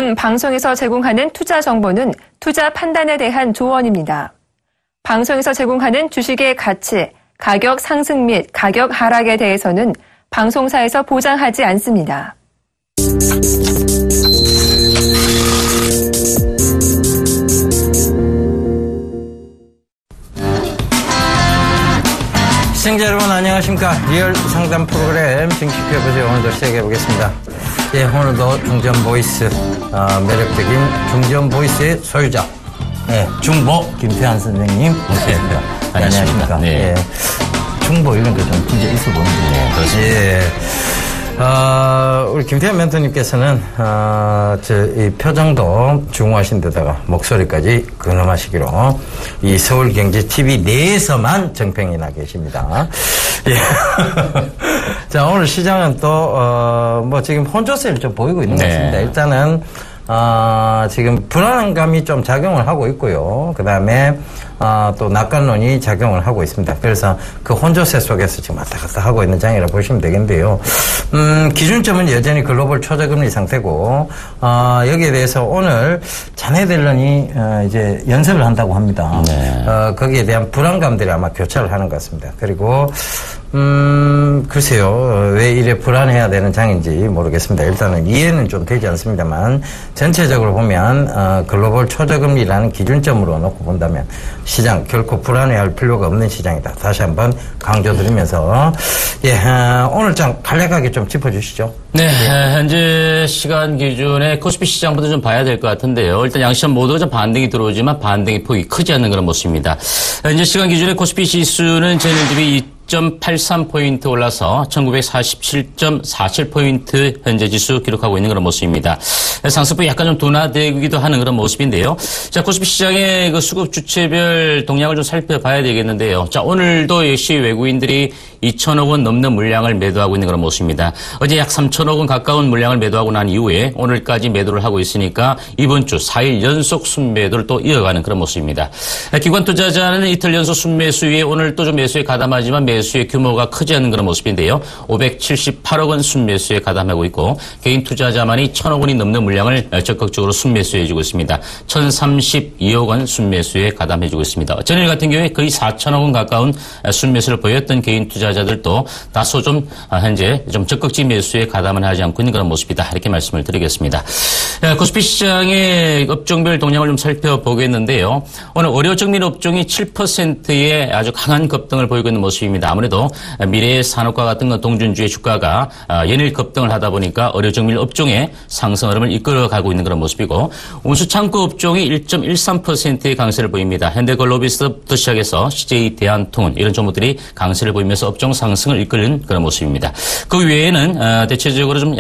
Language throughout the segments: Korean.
등 방송에서 제공하는 투자 정보는 투자 판단에 대한 조언입니다. 방송에서 제공하는 주식의 가치, 가격 상승 및 가격 하락에 대해서는 방송사에서 보장하지 않습니다. 시청자 여러분 안녕하십니까. 리얼 상담 프로그램 증식해보세요. 오늘도 시작해보겠습니다. 예, 오늘도 중전보이스 매력적인 중전보이스의 소유자 중보 김태환 선생님 모셨습니다. 안녕하십니까. 네. 예, 중보 이런 거 좀 진짜 있어 보이는데. 네, 그렇습니다. 예. 우리 김태환 멘토님께서는 이 표정도 중후하신 데다가 목소리까지 근엄하시기로 이 서울경제TV 내에서만 정평이 나 계십니다. 예. 자, 오늘 시장은 또 지금 혼조세를 좀 보이고 있는 것 같습니다. 일단은 지금 불안감이 좀 작용을 하고 있고요. 그 다음에 또 낙관론이 작용을 하고 있습니다. 그래서 그 혼조세 속에서 지금 왔다 갔다 하고 있는 장이라 보시면 되겠는데요. 기준점은 여전히 글로벌 초저금리 상태고, 여기에 대해서 오늘 자네들런이 이제 연설을 한다고 합니다. 네. 거기에 대한 불안감들이 아마 교차를 하는 것 같습니다. 그리고 글쎄요, 왜 이래 불안해야 되는 장인지 모르겠습니다. 일단은 이해는 좀 되지 않습니다만, 전체적으로 보면, 글로벌 초저금리라는 기준점으로 놓고 본다면, 시장 결코 불안해할 필요가 없는 시장이다. 다시 한번 강조드리면서, 오늘 장 간략하게 좀 짚어주시죠. 네, 현재 시간 기준에 코스피 시장부터 좀 봐야 될 것 같은데요. 일단 양시장 모두 좀 반등이 들어오지만 반등의 폭이 크지 않는 그런 모습입니다. 현재 시간 기준에 코스피 지수는 전일 대비 2.83포인트 올라서 1947.47포인트 현재 지수 기록하고 있는 그런 모습입니다. 상승폭이 약간 좀 둔화되기도 하는 그런 모습인데요. 자, 코스피 시장의 그 수급 주체별 동향을 좀 살펴봐야 되겠는데요. 자, 오늘도 역시 외국인들이 2천억 원 넘는 물량을 매도하고 있는 그런 모습입니다. 어제 약 3천억 원 가까운 물량을 매도하고 난 이후에 오늘까지 매도를 하고 있으니까 이번 주 4일 연속 순매도를 또 이어가는 그런 모습입니다. 기관 투자자는 이틀 연속 순매수 위에 오늘 또 좀 매수에 가담하지만 매수의 규모가 크지 않은 그런 모습인데요. 578억 원 순매수에 가담하고 있고 개인 투자자만이 1,000억 원이 넘는 물량을 적극적으로 순매수해주고 있습니다. 1,032억 원 순매수에 가담해주고 있습니다. 전일 같은 경우에 거의 4천억 원 가까운 순매수를 보였던 개인 투자자들도 다소 좀 현재 좀 적극적 매수에 가담을 하지 않고 있는 그런 모습이다. 이렇게 말씀을 드리겠습니다. 코스피 시장의 업종별 동향을 좀 살펴보겠는데요. 오늘 의료정밀 업종이 7%의 아주 강한 급등을 보이고 있는 모습입니다. 아무래도 미래의 산업과 같은 동준주의 주가가 연일 급등을 하다 보니까 의료정밀 업종의 상승 흐름을 이끌어가고 있는 그런 모습이고 운수창고 업종이 1.13%의 강세를 보입니다. 현대글로비스부터 시작해서 CJ 대한통운 이런 종목들이 강세를 보이면서 업종 상승을 이끄는 그런 모습입니다. 그 외에는 대체적으로 좀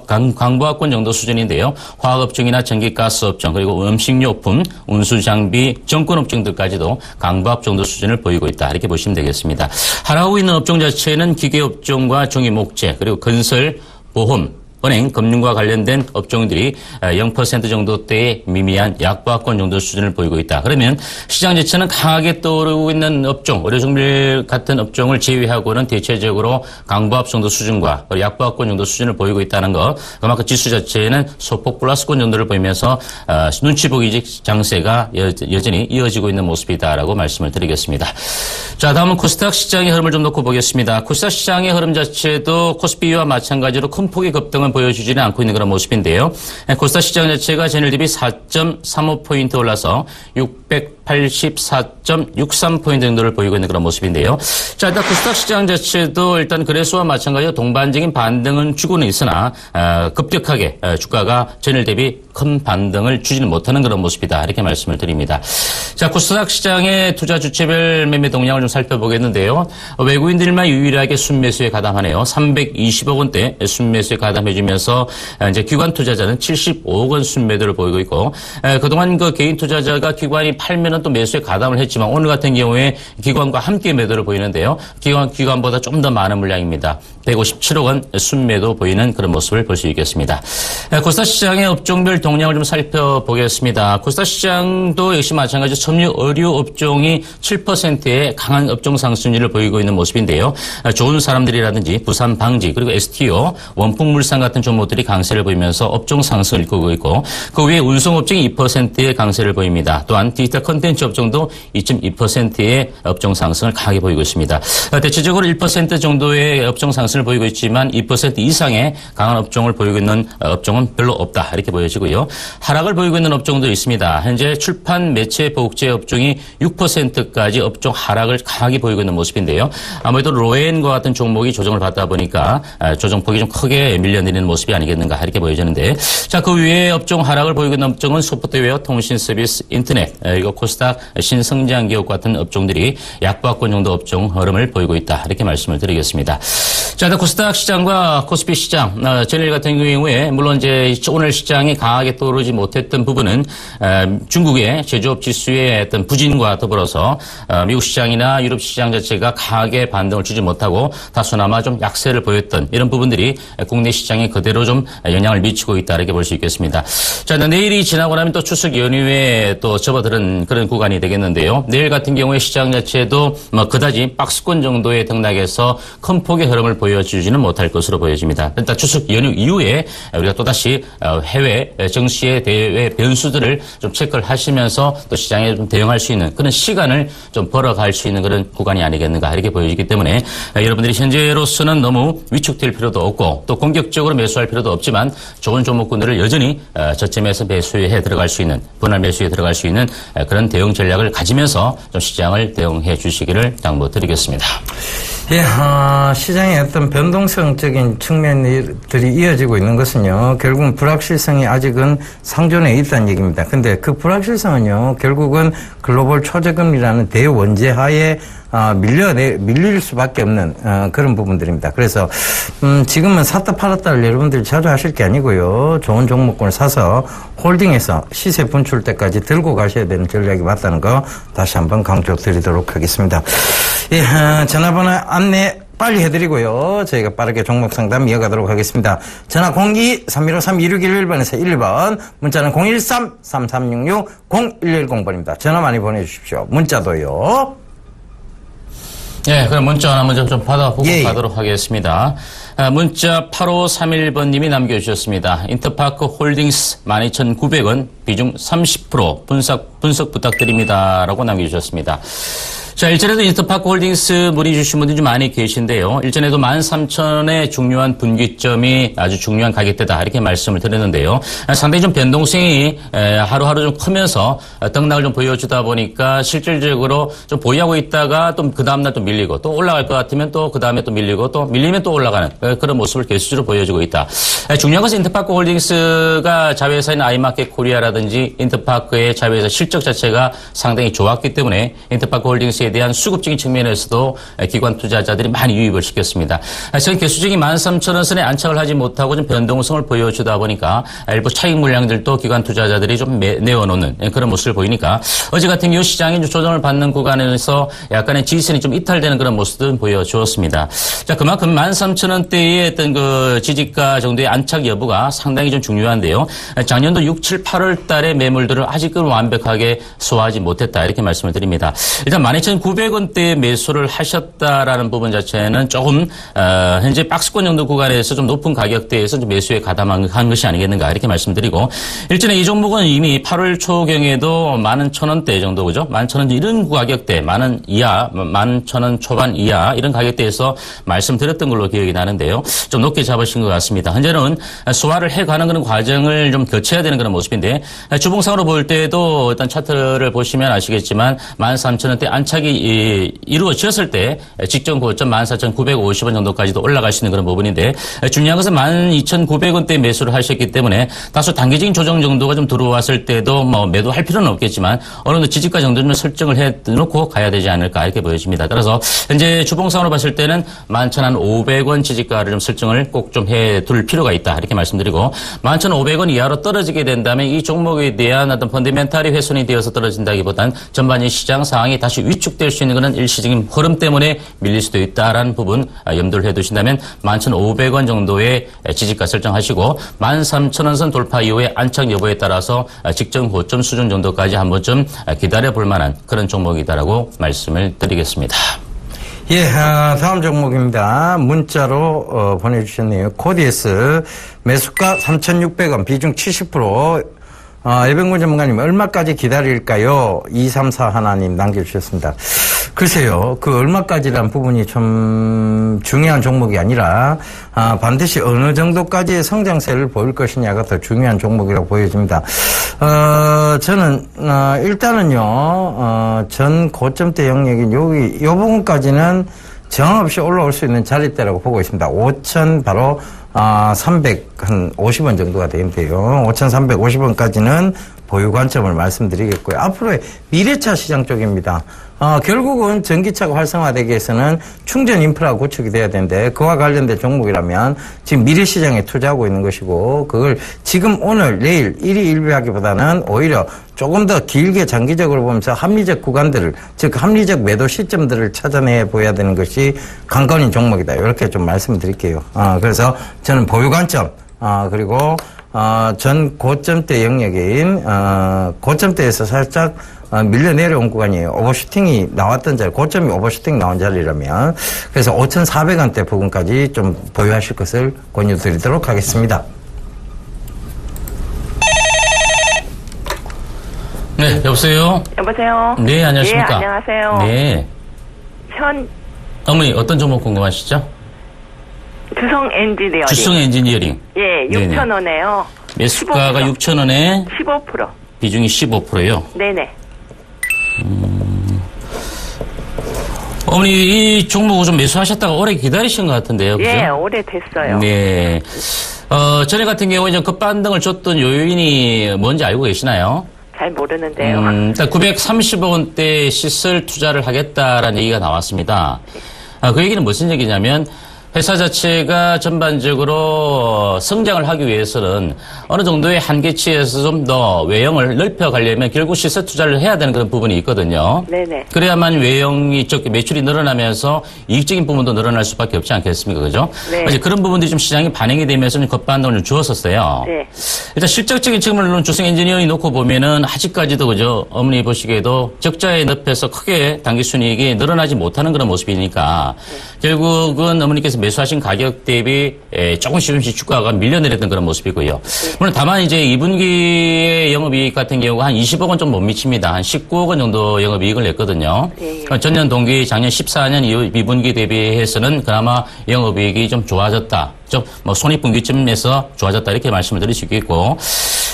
광부하권 정도 수준인데요. 화학업종이나 전기가스업종 그리고 음식료품, 운수장비, 정권업종들까지도 강부합 정도 수준을 보이고 있다. 이렇게 보시면 되겠습니다. 하락하고 있는 업종 자체는 기계업종과 종이목재 그리고 건설, 보험, 은행, 금융과 관련된 업종들이 0% 정도대의 미미한 약보합권 정도 수준을 보이고 있다. 그러면 시장 자체는 강하게 떠오르고 있는 업종, 의료정밀 같은 업종을 제외하고는 대체적으로 강보합 정도 수준과 약보합권 정도 수준을 보이고 있다는 것. 그만큼 지수 자체는 소폭 플러스권 정도를 보이면서 눈치 보기 장세가 여전히 이어지고 있는 모습이다라고 말씀을 드리겠습니다. 자, 다음은 코스닥 시장의 흐름을 좀 놓고 보겠습니다. 코스닥 시장의 흐름 자체도 코스피와 마찬가지로 큰 폭의 급등은 보여주지는 않고 있는 그런 모습인데요. 코스닥 시장 자체가 전일 대비 4.35포인트 올라서 684.63포인트 정도를 보이고 있는 그런 모습인데요. 자, 일단 코스닥 시장 자체도 일단 거래소와 마찬가지로 동반적인 반등은 주고는 있으나 급격하게 주가가 전일 대비 큰 반등을 주지는 못하는 그런 모습이다. 이렇게 말씀을 드립니다. 자, 코스닥 시장의 투자 주체별 매매 동향을 좀 살펴보겠는데요. 외국인들만 유일하게 순매수에 가담하네요. 320억 원대 순매수에 가담해주면서 이제 기관 투자자는 75억 원 순매도를 보이고 있고 그동안 그 개인 투자자가 기관이 팔면 하는 또 매수에 가담을 했지만 오늘 같은 경우에 기관과 함께 매도를 보이는데요. 기관보다 좀 더 많은 물량입니다. 157억 원 순매도 보이는 그런 모습을 볼 수 있겠습니다. 코스닥 시장의 업종별 동향을 좀 살펴보겠습니다. 코스닥 시장도 역시 마찬가지로 섬유 의류 업종이 7%의 강한 업종 상승률을 보이고 있는 모습인데요. 좋은 사람들이라든지 부산 방지 그리고 STO, 원풍물산 같은 종목들이 강세를 보이면서 업종 상승을 이끌고 있고 그 외에 운송업종이 2%의 강세를 보입니다. 또한 디지털 콘텐츠 업종도 2.2%의 업종 상승을 강하게 보이고 있습니다. 대체적으로 1% 정도의 업종 상승을 보이고 있지만 2% 이상의 강한 업종을 보이고 있는 업종은 별로 없다 이렇게 보여지고요. 하락을 보이고 있는 업종도 있습니다. 현재 출판, 매체, 보국제 업종이 6%까지 업종 하락을 강하게 보이고 있는 모습인데요. 아무래도 로엔과 같은 종목이 조정을 받다 보니까 조정폭이 좀 크게 밀려내리는 모습이 아니겠는가 이렇게 보여지는데 자, 그 외에 업종 하락을 보이고 있는 업종은 소프트웨어, 통신 서비스, 인터넷, 이거 코스닥 신성장 기업 같은 업종들이 약보합권 정도 업종 흐름을 보이고 있다 이렇게 말씀을 드리겠습니다. 자, 코스닥 시장과 코스피 시장 전일 같은 경우에 물론 이제 오늘 시장이 강하게 떠오르지 못했던 부분은 중국의 제조업 지수의 어떤 부진과 더불어서 미국 시장이나 유럽 시장 자체가 강하게 반등을 주지 못하고 다소나마 좀 약세를 보였던 이런 부분들이 국내 시장에 그대로 좀 영향을 미치고 있다 이렇게 볼 수 있겠습니다. 자, 내일이 지나고 나면 또 추석 연휴에 또 접어드는 그런 구간이 되겠는데요. 내일 같은 경우에 시장 자체도 그다지 박스권 정도의 등락에서 큰 폭의 흐름을 보여주지는 못할 것으로 보여집니다. 일단 추석 연휴 이후에 우리가 또다시 해외 정시의 대외 변수들을 좀 체크를 하시면서 또 시장에 좀 대응할 수 있는 그런 시간을 좀 벌어갈 수 있는 그런 구간이 아니겠는가 이렇게 보여지기 때문에 여러분들이 현재로서는 너무 위축될 필요도 없고 또 공격적으로 매수할 필요도 없지만 좋은 종목군들을 여전히 저점에서 매수에 들어갈 수 있는 분할 매수에 들어갈 수 있는 그런 대응 전략을 가지면서 좀 시장을 대응해 주시기를 당부드리겠습니다. 예, 시장의 어떤 변동성적인 측면들이 이어지고 있는 것은요, 결국은 불확실성이 아직은 상존해 있다는 얘기입니다. 근데 그 불확실성은요, 결국은 글로벌 초저금리라는 대원제 하에 밀릴 수밖에 없는 그런 부분들입니다. 그래서 지금은 샀다 팔았다를 여러분들이 자주 하실 게 아니고요. 좋은 종목군을 사서 홀딩해서 시세 분출 때까지 들고 가셔야 되는 전략이 맞다는 거 다시 한번 강조드리도록 하겠습니다. 예, 전화번호 안내 빨리 해드리고요. 저희가 빠르게 종목 상담 이어가도록 하겠습니다. 전화 02-3153-2611번에서 1번, 문자는 013-3366-0110번입니다. 전화 많이 보내주십시오. 문자도요. 예, 그럼 문자 하나 먼저 좀 받아보고 가도록 하겠습니다. 문자 8531번님이 남겨주셨습니다. 인터파크 홀딩스 12,900원, 비중 30% 분석 부탁드립니다. 라고 남겨주셨습니다. 자, 일전에도 인터파크 홀딩스 문의 주신 분들이 좀 많이 계신데요. 일전에도 13,000원의 중요한 분기점이 아주 중요한 가격대다 이렇게 말씀을 드렸는데요. 상당히 좀 변동성이 하루하루 좀 크면서 등락을 좀 보여주다 보니까 실질적으로 좀 보유하고 있다가 또 그 다음날 또 밀리고 또 올라갈 것 같으면 또 그 다음에 또 밀리고 또 밀리면 또 올라가는 그런 모습을 계속적으로 보여주고 있다. 중요한 것은 인터파크 홀딩스가 자회사인 아이마켓 코리아라든지 인터파크의 자회사 실적 자체가 상당히 좋았기 때문에 인터파크 홀딩스 에 대한 수급적인 측면에서도 기관 투자자들이 많이 유입을 시켰습니다. 하지만 개수적인 13,000원선에 안착을 하지 못하고 좀 변동성을 보여주다 보니까 일부 차익 물량들도 기관 투자자들이 좀 내어놓는 그런 모습을 보이니까 어제 같은 경우 시장이 좀 조정을 받는 구간에서 약간의 지지선이 좀 이탈되는 그런 모습도 보여주었습니다. 자, 그만큼 13,000원대의 어떤 그 지지가 정도의 안착 여부가 상당히 좀 중요한데요. 작년도 6, 7, 8월 달에 매물들을 아직은 완벽하게 소화하지 못했다 이렇게 말씀을 드립니다. 일단 12,900원대에 매수를 하셨다라는 부분 자체는 조금 현재 박스권 정도 구간에서 좀 높은 가격대에서 좀 매수에 가담한 것이 아니겠는가 이렇게 말씀드리고 일전에 이 종목은 이미 8월 초경에도 11,000원대 정도 그죠? 11,000원 이런 가격대 10,000원 이하 11,000원 초반 이하 이런 가격대에서 말씀드렸던 걸로 기억이 나는데요. 좀 높게 잡으신 것 같습니다. 현재는 소화를 해가는 그런 과정을 좀 거쳐야 되는 그런 모습인데 주봉상으로 볼 때도 일단 차트를 보시면 아시겠지만 13,000원대 안착이 이루어졌을 때 직전 고점 14,950원 정도까지도 올라갈 수 있는 그런 부분인데 중요한 것은 12,900원대 매수를 하셨기 때문에 다소 단기적인 조정 정도가 좀 들어왔을 때도 뭐 매도할 필요는 없겠지만 어느 정도 지지가 정도는 설정을 해놓고 가야 되지 않을까 이렇게 보여집니다. 따라서 현재 주봉상으로 봤을 때는 11,500원 지지가를 좀 설정을 꼭 좀 해둘 필요가 있다 이렇게 말씀드리고 11,500원 이하로 떨어지게 된다면 이 종목에 대한 어떤 펀더멘탈이 훼손이 개선이 되어서 떨어진다기보단 전반적인 시장 상황이 다시 위축될 수 있는 그런 일시적인 흐름 때문에 밀릴 수도 있다라는 부분 염두를 해두신다면 11,500원 정도의 지지가 설정하시고 13,000원 선 돌파 이후에 안착 여부에 따라서 직전 고점 수준 정도까지 한 번쯤 기다려볼 만한 그런 종목이다라고 말씀을 드리겠습니다. 예, 다음 종목입니다. 문자로 보내주셨네요. 코디에스 매수가 3,600원, 비중 70%. 예병군 전문가님, 얼마까지 기다릴까요? 234 하나님 남겨주셨습니다. 글쎄요, 그 얼마까지란 부분이 좀 중요한 종목이 아니라, 반드시 어느 정도까지의 성장세를 보일 것이냐가 더 중요한 종목이라고 보여집니다. 저는, 일단은요, 전 고점대 영역인 요 부분까지는 정황 없이 올라올 수 있는 자리대라고 보고 있습니다. 5,000 바로 350원 정도가 되는데요. 5,350원까지는 보유 관점을 말씀드리겠고요. 앞으로의 미래차 시장 쪽입니다. 결국은 전기차가 활성화되기 위해서는 충전 인프라가 구축이 돼야 되는데 그와 관련된 종목이라면 지금 미래 시장에 투자하고 있는 것이고 그걸 지금 오늘 내일 일희일비하기보다는 오히려 조금 더 길게 장기적으로 보면서 합리적 구간들을 즉 합리적 매도 시점들을 찾아내 보여야 되는 것이 관건인 종목이다. 이렇게 좀 말씀드릴게요. 그래서 저는 보유 관점 그리고 전 고점대 영역인 고점대에서 살짝 밀려 내려온 구간이에요. 오버슈팅이 나왔던 자리, 고점이 오버슈팅 나온 자리라면 그래서 5,400원대 부분까지 좀 보유하실 것을 권유드리도록 하겠습니다. 네, 여보세요? 여보세요? 네, 안녕하십니까? 예, 안녕하세요. 네. 어머니, 어떤 종목 궁금하시죠? 주성 엔지니어링. 주성 엔지니어링. 예, 6,000원에요. 매수가가 6,000원에 15%. 비중이 15%요. 네네. 어머니, 이 종목을 좀 매수하셨다가 오래 기다리신 것 같은데요. 그죠? 예, 오래됐어요. 네. 전에 같은 경우에 이제 급반등을 줬던 요인이 뭔지 알고 계시나요? 잘 모르는데요. 일단 930원대 시설 투자를 하겠다라는 얘기가 나왔습니다. 그 얘기는 무슨 얘기냐면 회사 자체가 전반적으로 성장을 하기 위해서는 어느 정도의 한계치에서 좀 더 외형을 넓혀가려면 결국 시설 투자를 해야 되는 그런 부분이 있거든요. 네네. 그래야만 외형이 매출이 늘어나면서 이익적인 부분도 늘어날 수밖에 없지 않겠습니까? 그죠? 네. 이제 그런 부분들이 좀 시장이 반영이 되면서 좀 급반등을 좀 주었었어요. 네. 일단 실적적인 측면으로는 주성 엔지니어링 놓고 보면은 아직까지도 그죠? 어머니 보시기에도 적자의 늪에서 크게 당기순이익이 늘어나지 못하는 그런 모습이니까 결국은 어머니께서 매수하신 가격 대비 조금씩 주가가 밀려내렸던 그런 모습이고요. 물론 다만 이제 2분기의 영업이익 같은 경우가 한 20억 원 좀 못 미칩니다. 한 19억 원 정도 영업이익을 냈거든요. 전년 동기 작년 14년 2분기 대비해서는 그나마 영업이익이 좀 좋아졌다. 좀 뭐 손익분기점에서 좋아졌다 이렇게 말씀을 드릴 수 있겠고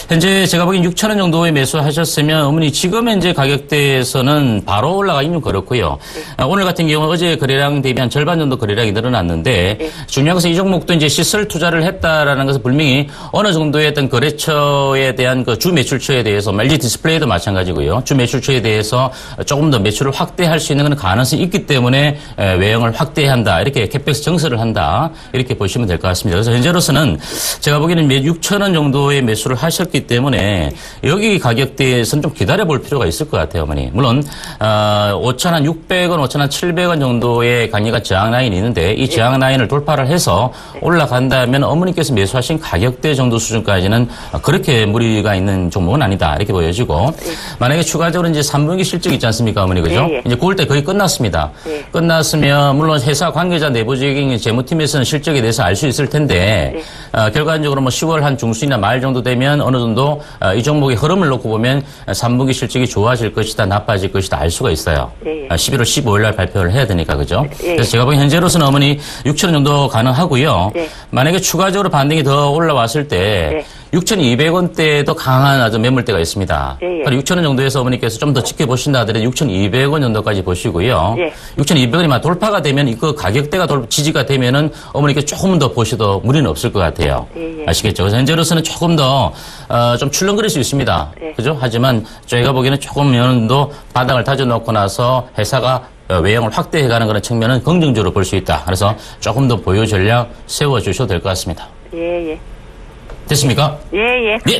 현재 제가 보기엔 6,000원 정도에 매수하셨으면 어머니 지금 현재 가격대에서는 바로 올라가긴 좀 그렇고요. 오늘 같은 경우 어제 거래량 대비 한 절반 정도 거래량이 늘어났는데 중요한 것은 이 종목도 이제 시설 투자를 했다라는 것은 분명히 어느 정도의 어떤 거래처에 대한 그 주 매출처에 대해서 LG 디스플레이도 마찬가지고요. 주 매출처에 대해서 조금 더 매출을 확대할 수 있는 그런 가능성이 있기 때문에 외형을 확대한다. 이렇게 캡백스 정설을 한다. 이렇게 보시면 될 것 같습니다. 그래서 현재로서는 제가 보기에는 6,000원 정도의 매수를 하셨기 때문에 여기 가격대에서는 좀 기다려볼 필요가 있을 것 같아요, 어머니. 물론 5,600원, 5,700원 정도의 강의가 저항 라인이 있는데 이 저항 라인을 돌파를 해서 올라간다면 어머니께서 매수하신 가격대 정도 수준까지는 그렇게 무리가 있는 종목은 아니다 이렇게 보여지고 만약에 추가적으로 이제 3분기 실적 있지 않습니까, 어머니, 그죠? 이제 9월달 거의 끝났습니다. 끝났으면 물론 회사 관계자 내부적인 재무팀에서는 실적에 대해서 알 수 있을 텐데 결과적으로 뭐 10월 한 중순이나 말 정도 되면 어느 정도 이 종목의 흐름을 놓고 보면 3분기 실적이 좋아질 것이다, 나빠질 것이다 알 수가 있어요. 11월 15일 날 발표를 해야 되니까, 그죠? 그래서 제가 보기엔 현재로서는 어머니 6,000원 정도 가능하고요. 만약에 추가적으로 반등이 더 올라왔을 때 6,200원대에도 강한 아주 매물대가 있습니다. 6,000원 정도에서 어머니께서 좀 더 지켜보신다 하더라도 6,200원 정도까지 보시고요. 6,200원이 돌파가 되면 그 가격대가 지지가 되면은 어머니께 조금 더 보셔도 무리는 없을 것 같아요. 아시겠죠? 그래서 현재로서는 조금 더 좀 출렁거릴 수 있습니다. 그죠? 하지만 저희가 보기에는 조금 연도 바닥을 다져놓고 나서 회사가 외형을 확대해가는 그런 측면은 긍정적으로 볼 수 있다. 그래서 조금 더 보유 전략 세워주셔도 될 것 같습니다. 됐습니까?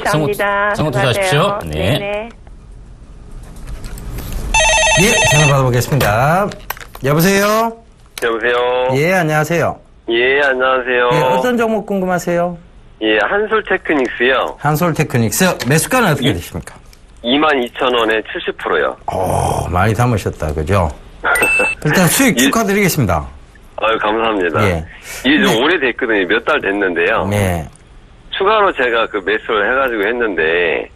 감사합니다. 성공 투자하십시오. 네. 네네. 예, 전화 받아보겠습니다. 여보세요? 여보세요? 예, 안녕하세요. 예, 안녕하세요. 예, 어떤 종목 궁금하세요? 예, 한솔 테크닉스요. 한솔 테크닉스. 매수가는 어떻게 되십니까? 22,000원에 70%요. 많이 담으셨다, 그죠? 일단 수익 축하드리겠습니다. 아유, 감사합니다. 예. 이게 좀 오래됐거든요. 몇 달 됐는데요. 네. 추가로 제가 그 매수를 해가지고 했는데,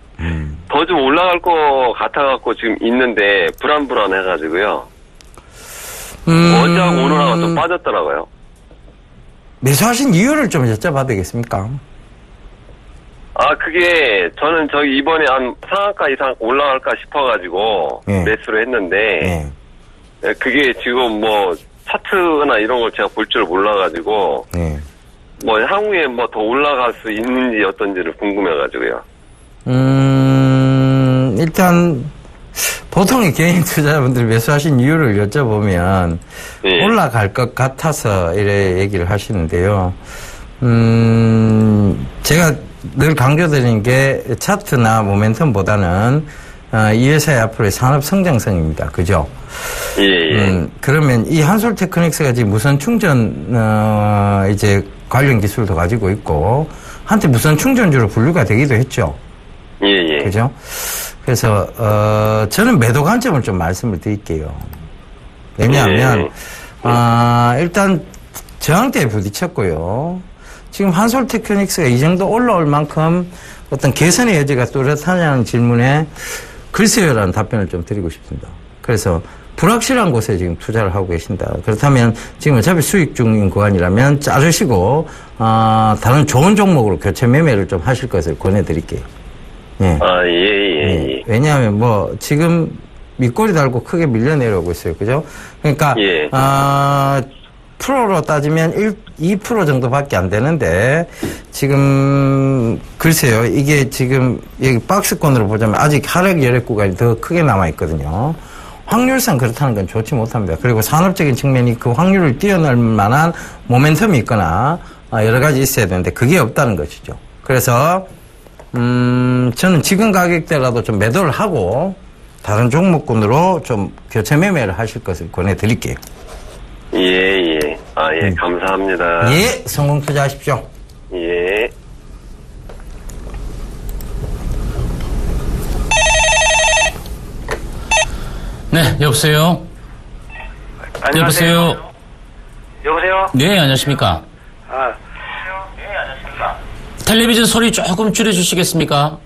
더 좀 올라갈 것 같아갖고 지금 있는데, 불안해가지고요. 어제하고 오늘하고 좀 빠졌더라고요. 매수하신 이유를 좀 여쭤봐도 되겠습니까? 그게, 저는 이번에 한 상한가 이상 올라갈까 싶어가지고, 예. 매수를 했는데, 네. 그게 지금 뭐, 차트나 이런 걸 제가 볼 줄 몰라가지고, 네. 뭐, 향후에 뭐 더 올라갈 수 있는지 어떤지를 궁금해가지고요. 일단, 보통의 개인 투자자분들이 매수하신 이유를 여쭤보면, 예. 올라갈 것 같아서 이래 얘기를 하시는데요. 제가 늘 강조드리는 게 차트나 모멘텀보다는 이 회사의 앞으로의 산업 성장성입니다. 그죠? 예. 그러면 이 한솔 테크닉스가 지금 무선 충전, 이제 관련 기술도 가지고 있고, 한때 무선 충전주로 분류가 되기도 했죠. 예. 그죠? 그래서, 저는 매도 관점을 좀 말씀을 드릴게요. 왜냐하면, 일단 저항대에 부딪혔고요. 지금 한솔 테크닉스가 이 정도 올라올 만큼 어떤 개선의 여지가 뚜렷하냐는 질문에 글쎄요라는 답변을 좀 드리고 싶습니다. 그래서 불확실한 곳에 지금 투자를 하고 계신다. 그렇다면 지금 어차피 수익 중인 구간이라면 자르시고 다른 좋은 종목으로 교체 매매를 좀 하실 것을 권해드릴게요. 예. 예. 왜냐하면 뭐 지금 밑꼬리 달고 크게 밀려 내려오고 있어요. 그죠? 그러니까 예. 프로로 따지면 2% 정도밖에 안 되는데 지금 글쎄요. 이게 지금 여기 박스권으로 보자면 아직 하락 여력 구간이 더 크게 남아 있거든요. 확률상 그렇다는 건 좋지 못합니다. 그리고 산업적인 측면이 그 확률을 뛰어넘을 만한 모멘텀이 있거나 여러 가지 있어야 되는데 그게 없다는 것이죠. 그래서 저는 지금 가격대라도 좀 매도를 하고 다른 종목군으로 좀 교체 매매를 하실 것을 권해드릴게요. 예. 감사합니다. 예, 성공 투자하십시오. 예. 네, 여보세요? 안녕하세요. 여보세요? 네, 안녕하십니까? 텔레비전 소리 조금 줄여주시겠습니까?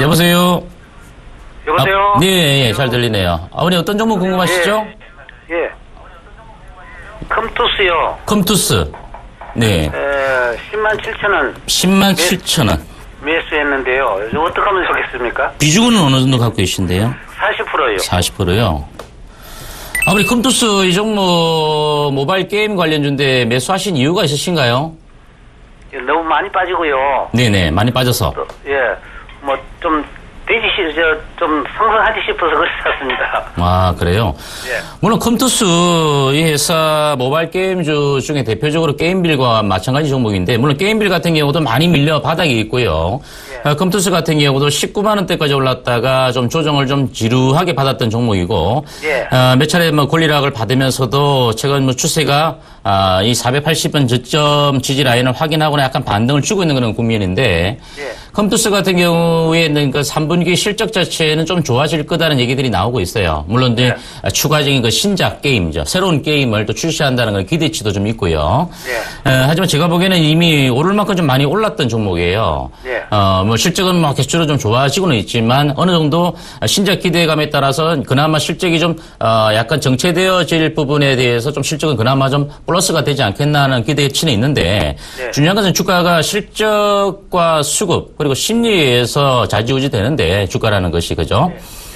여보세요? 여보세요? 네, 잘 들리네요. 아버님 어떤 종목 궁금하시죠? 예. 컴투스요. 컴투스. 네. 107,000원 107,000원. 매수했는데요. 요즘 어떻게 하면 좋겠습니까? 비중은 어느 정도 갖고 계신데요? 40%요. 40%요. 아버님 컴투스 이 종목 모바일 게임 관련주인데 매수하신 이유가 있으신가요? 너무 많이 빠지고요. 네네, 많이 빠져서. 좀 좀 상승하지 싶어서 그랬습니다. 그래요? 예. 물론 컴투스 이 회사 모바일 게임주 중에 대표적으로 게임빌과 마찬가지 종목인데 물론 게임빌 같은 경우도 많이 밀려 바닥에 있고요. 예. 컴투스 같은 경우도 19만 원대까지 올랐다가 좀 조정을 좀 지루하게 받았던 종목이고 예. 몇 차례 권리락을 받으면서도 최근 추세가 이 480원 저점 지지 라인을 확인하거나 약간 반등을 주고 있는 그런 국면인데 예. 컴투스 같은 경우에는 그 3분기 실적 자체는 좀 좋아질 거다는 얘기들이 나오고 있어요. 물론 이제 추가적인 그 신작 게임이죠. 새로운 게임을 또 출시한다는 그 기대치도 좀 있고요. 하지만 제가 보기에는 이미 오를 만큼 좀 많이 올랐던 종목이에요. 실적은 뭐 개수로 좀 좋아지고는 있지만 어느 정도 신작 기대감에 따라서 그나마 실적이 좀 약간 정체되어질 부분에 대해서 좀 실적은 그나마 좀 플러스가 되지 않겠나 하는 기대치는 있는데 중요한 것은 주가가 실적과 수급 그리고 심리에 의해서 좌지우지 되는데 주가라는 것이 그죠?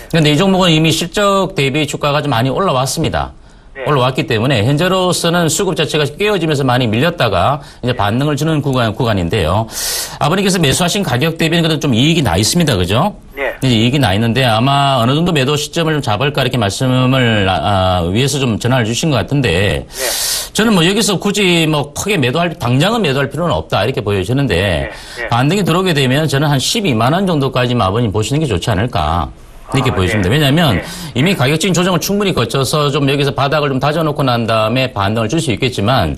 그런데 이 종목은 이미 실적 대비 주가가 좀 많이 올라왔습니다. 올라왔기 때문에 현재로서는 수급 자체가 깨어지면서 많이 밀렸다가 이제 반등을 주는 구간인데요. 아버님께서 매수하신 가격 대비는 그래도 좀 이익이 나 있습니다. 그죠? 네. 이제 이익이 나 있는데 아마 어느 정도 매도 시점을 좀 잡을까 이렇게 말씀을 위해서 좀 전화를 주신 것 같은데 저는 뭐 여기서 굳이 뭐 크게 당장은 매도할 필요는 없다 이렇게 보여지는데 반등이 들어오게 되면 저는 한 12만 원 정도까지만 아버님 보시는 게 좋지 않을까. 이렇게 보여집니다. 네. 왜냐하면 네. 이미 가격적인 조정을 충분히 거쳐서 좀 여기서 바닥을 좀 다져놓고 난 다음에 반등을 줄 수 있겠지만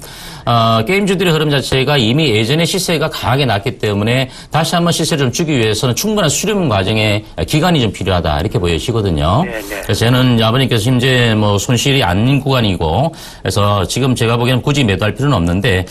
게임주들의 흐름 자체가 이미 예전에 시세가 강하게 났기 때문에 다시 한번 시세를 좀 주기 위해서는 충분한 수렴 과정에 기간이 좀 필요하다 이렇게 보여지거든요. 네, 네. 그래서 저는 아버님께서 현재 뭐 손실이 아닌 구간이고 그래서 지금 제가 보기에는 굳이 매도할 필요는 없는데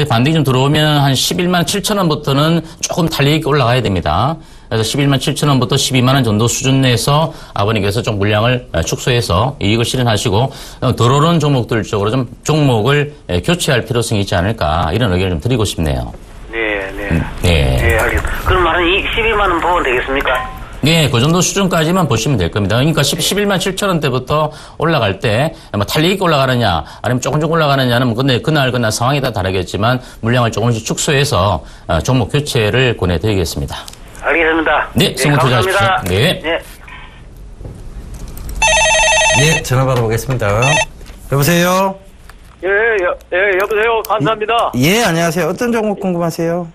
반등이 좀 들어오면 한 11만 7천 원부터는 조금 탄력 있게 올라가야 됩니다. 그래서 11만 7천 원부터 12만 원 정도 수준 내에서 아버님께서 좀 물량을 축소해서 이익을 실현하시고 덜 오른 종목들 쪽으로 좀 종목을 교체할 필요성이 있지 않을까 이런 의견을 좀 드리고 싶네요. 네, 네. 네. 네, 알겠습니다. 그럼 한 12만 원 보면 되겠습니까? 네, 그 정도 수준까지만 보시면 될 겁니다. 그러니까 11만 7천 원대부터 올라갈 때, 뭐 탄력 있게 올라가느냐, 아니면 조금 올라가느냐는 뭐 근데 그날 상황에 따라 다르겠지만, 물량을 조금씩 축소해서 종목 교체를 권해드리겠습니다. 알겠습니다. 네, 성공 투자하십시오. 감사합니다. 네. 네. 예, 전화 받아보겠습니다. 여보세요? 여보세요. 감사합니다. 예, 안녕하세요. 어떤 종목 궁금하세요?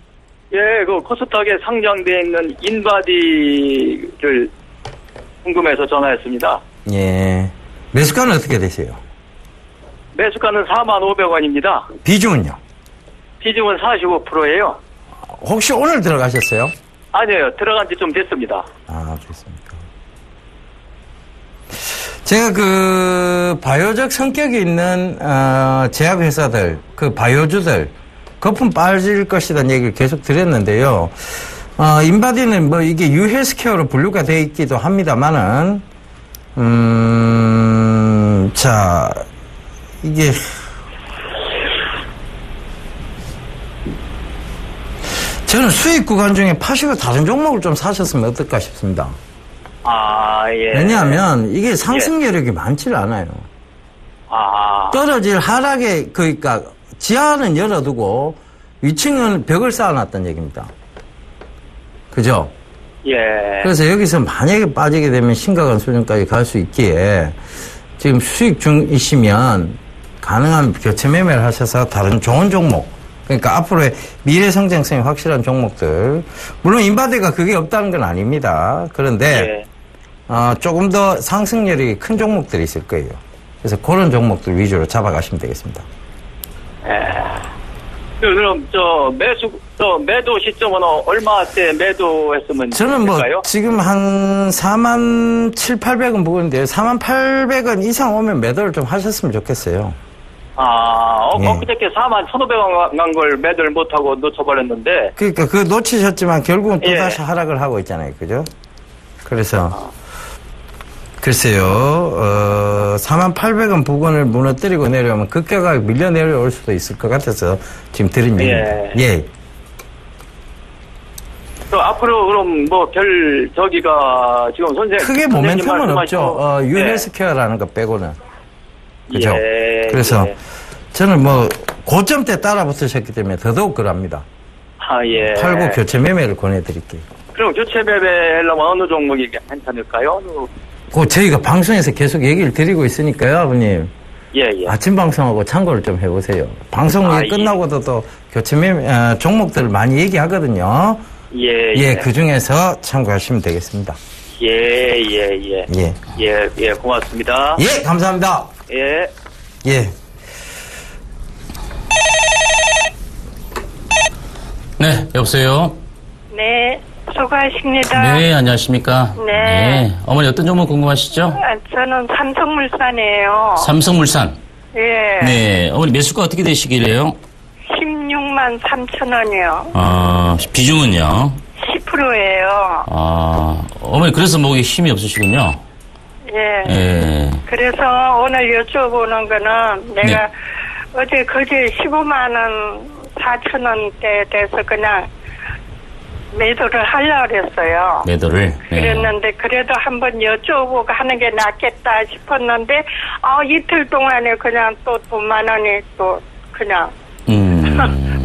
예, 그 코스닥에 상장되어 있는 인바디를 궁금해서 전화했습니다. 예. 매수가는 어떻게 되세요? 매수가는 45,500원입니다. 비중은요? 비중은 45%예요. 혹시 오늘 들어가셨어요? 아니에요. 들어간 지 좀 됐습니다. 아, 좋습니다. 제가 그 바이오적 성격이 있는 제약회사들, 그 바이오주들 거품 빠질 것이라는 얘기를 계속 드렸는데요. 인바디는 뭐 이게 유헬스케어로 분류가 되어 있기도 합니다만은 자 이게 저는 수익 구간 중에 파시고 다른 종목을 좀 사셨으면 어떨까 싶습니다. 아, 예. 왜냐하면 이게 상승 여력이 많지를 않아요. 아, 떨어질 하락에 그러니까 지하는 열어두고 위층은 벽을 쌓아놨다는 얘기입니다. 그죠? 예. 그래서 여기서 만약에 빠지게 되면 심각한 수준까지 갈 수 있기에 지금 수익 중이시면 가능한 교체 매매를 하셔서 다른 좋은 종목, 그러니까 앞으로의 미래 성장성이 확실한 종목들, 물론 인바디가 그게 없다는 건 아닙니다. 그런데 조금 더 상승률이 큰 종목들이 있을 거예요. 그래서 그런 종목들 위주로 잡아가시면 되겠습니다. 그럼 매도 시점은 얼마때 매도했으면 저는 뭐 될까요? 지금 한 4만 7,800원 보고있는데요. 4만 800원 이상 오면 매도를 좀 하셨으면 좋겠어요. 예. 그저께 4만 1,500원 간 걸 매도를 못하고 놓쳐버렸는데. 그러니까 그거 놓치셨지만 결국은 예. 또다시 하락을 하고 있잖아요. 그죠? 그래서 글쎄요, 48,000원 부근을 무너뜨리고 내려오면 급격하게 밀려 내려올 수도 있을 것 같아서 지금 드린 얘기입니다. 예. 앞으로 그럼 저기가 지금 크게 모멘텀은 없죠. 유헬스케어라는 거 빼고는. 그죠? 예, 그래서 예. 저는 고점대 따라 붙으셨기 때문에 더더욱 그럽니다. 예. 팔고 교체 매매를 권해드릴게요. 그럼 교체 매매하려면 어느 종목이 괜찮을까요? 저희가 방송에서 계속 얘기를 드리고 있으니까요, 아버님. 예. 아침 방송하고 참고를 좀 해보세요. 방송이 끝나고도 또 교체 매매, 종목들을 많이 얘기하거든요. 예. 그 중에서 참고하시면 되겠습니다. 예. 고맙습니다. 예, 감사합니다. 예. 네, 여보세요? 네, 수고하십니다. 네, 안녕하십니까? 네. 어머니 어떤 종목 궁금하시죠? 저는 삼성물산이에요. 삼성물산. 예. 네, 어머니 매수가 어떻게 되시길래요? 16만 3천 원이요. 비중은요? 10%예요. 어머니 그래서 목에 힘이 없으시군요. 예. 그래서 오늘 여쭤보는 거는 내가 그제 15만 원 4천 원대 돼서 그냥 매도를 하려고 그랬어요. 매도를? 네. 그랬는데 그래도 한번 여쭤보고 하는 게 낫겠다 싶었는데 이틀 동안에 그냥 또 돈만 원이 또 그냥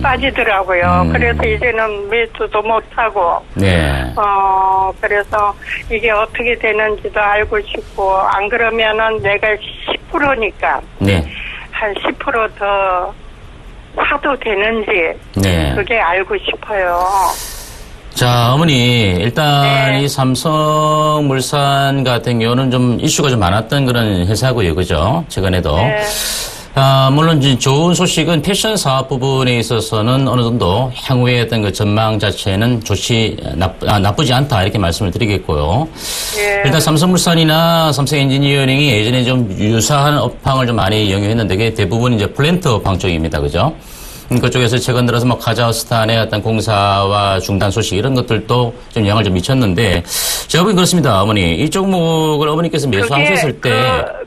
빠지더라고요. 그래서 이제는 매수도 못하고. 네. 그래서 이게 어떻게 되는지도 알고 싶고, 안 그러면은 내가 10%니까. 네. 한 10% 더 사도 되는지. 네. 그게 알고 싶어요. 자, 어머니, 일단 네. 이 삼성물산 같은 경우는 좀 이슈가 좀 많았던 그런 회사고요. 그죠? 최근에도. 네. 물론 이제 좋은 소식은 패션 사업 부분에 있어서는 어느 정도 향후의 어떤 그 전망 자체는 나쁘지 않다 이렇게 말씀을 드리겠고요. 예. 일단 삼성물산이나 삼성엔지니어링이 예전에 좀 유사한 업황을 좀 많이 영위했는데 그게 대부분 이제 플랜트 업황 쪽입니다. 그죠? 그쪽에서 최근 들어서 뭐 카자흐스탄의 어떤 공사와 중단 소식 이런 것들도 좀 영향을 좀 미쳤는데 제가 보기엔 그렇습니다. 어머니. 이 종목을 어머니께서 매수하셨을 때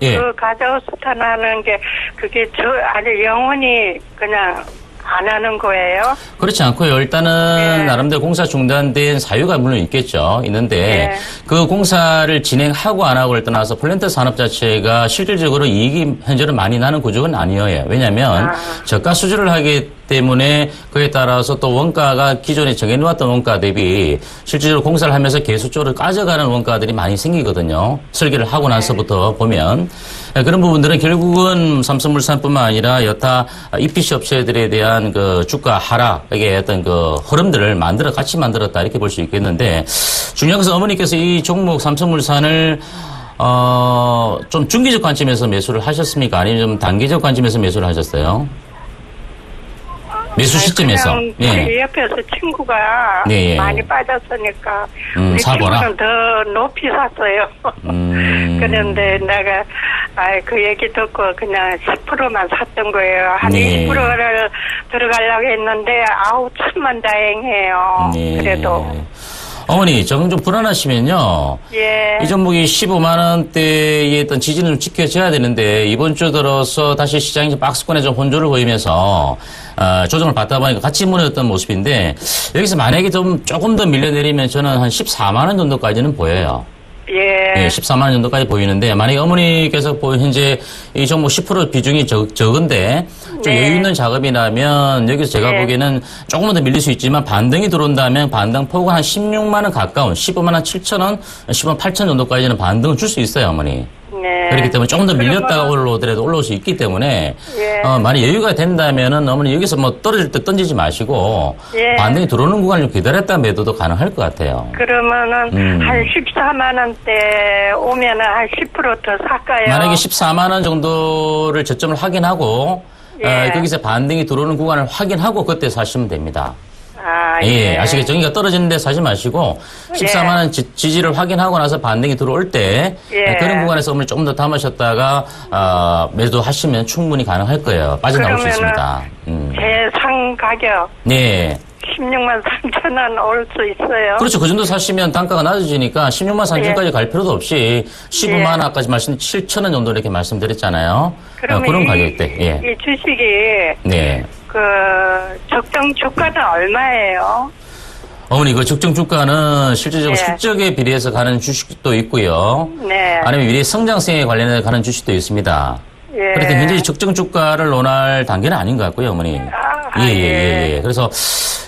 그 카자흐스탄 하는 게 그게 아니 영원히 그냥 안 하는 거예요? 그렇지 않고요. 일단은 네. 나름대로 공사 중단된 사유가 물론 있겠죠. 있는데 네. 그 공사를 진행하고 안 하고를 떠나서 플랜트 산업 자체가 실질적으로 이익이 현재는 많이 나는 구조는 아니에요. 왜냐하면 저가 수주를 하기 때문에 그에 따라서 또 원가가 기존에 정해놓았던 원가 대비 실질적으로 공사를 하면서 계속적으로 까져가는 원가들이 많이 생기거든요. 설계를 하고 나서부터 보면 그런 부분들은 결국은 삼성물산뿐만 아니라 여타 EPC 업체들에 대한 그 주가 하락의 어떤 그 흐름들을 같이 만들었다 이렇게 볼 수 있겠는데 중요한 것은 어머니께서 이 종목 삼성물산을 좀 중기적 관점에서 매수를 하셨습니까? 아니면 좀 단기적 관점에서 매수를 하셨어요? 매수 시점에서. 그냥 제 옆에서 친구가 네, 예. 많이 빠졌으니까 우리 사보라? 친구는 더 높이 샀어요. 그런데 내가 그 얘기 듣고 그냥 10%만 샀던 거예요. 한 네. 20%를 들어가려고 했는데 아우 천만 다행이에요. 네. 그래도 어머니, 조금 좀 불안하시면요. 예. 이 종목이 15만 원대의 어떤 지지는 좀 지켜져야 되는데 이번 주 들어서 다시 시장이 박스권에 좀 혼조를 보이면서 조정을 받다 보니까 같이 무너졌던 모습인데 여기서 만약에 조금 더 밀려내리면 저는 한 14만 원 정도까지는 보여요. 예. 14만 원 정도까지 보이는데 만약에 어머니께서 현재 이 종목 10% 비중이 적은데 좀 네. 여유 있는 작업이라면 여기서 제가 네. 보기에는 조금만 더 밀릴 수 있지만 반등이 들어온다면 반등 폭은 한 16만 원 가까운 15만 원 7천 원, 15만 8천 정도까지는 반등을 줄 수 있어요, 어머니. 네. 그렇기 때문에 조금 더 밀렸다가 그러면- 올라오더라도 올라올 수 있기 때문에 예. 만약 여유가 된다면은 어머니 여기서 뭐 떨어질 때 던지지 마시고 예. 반등이 들어오는 구간을 좀 기다렸다 매도도 가능할 것 같아요. 그러면은 한 14만 원대 오면은 한 10% 더 살까요? 만약에 14만 원 정도를 저점을 확인하고 예. 거기서 반등이 들어오는 구간을 확인하고 그때 사시면 됩니다. 예. 아시겠죠? 그러니까 떨어지는데 사지 마시고 14만 원 지지를 확인하고 나서 반등이 들어올 때 예. 그런 구간에서 어머니 조금 더 담으셨다가 매도하시면 충분히 가능할 거예요. 빠져나올 수 있습니다. 제상 가격 네. 16만 3천 원 올 수 있어요. 그렇죠. 그 정도 사시면 단가가 낮아지니까 16만 3천까지 갈 필요도 없이 15만 원 아까 말씀 7천 원 정도 이렇게 말씀드렸잖아요. 그러면 그런 가격대. 예. 이 주식이 네. 그 적정 주가는 얼마예요? 어머니, 그 적정 주가는 실질적으로 네. 실적에 비례해서 가는 주식도 있고요. 네. 아니면 미래 성장성에 관련해서 가는 주식도 있습니다. 예. 그래서 현재 적정 주가를 논할 단계는 아닌 것 같고요, 어머니. 예. 그래서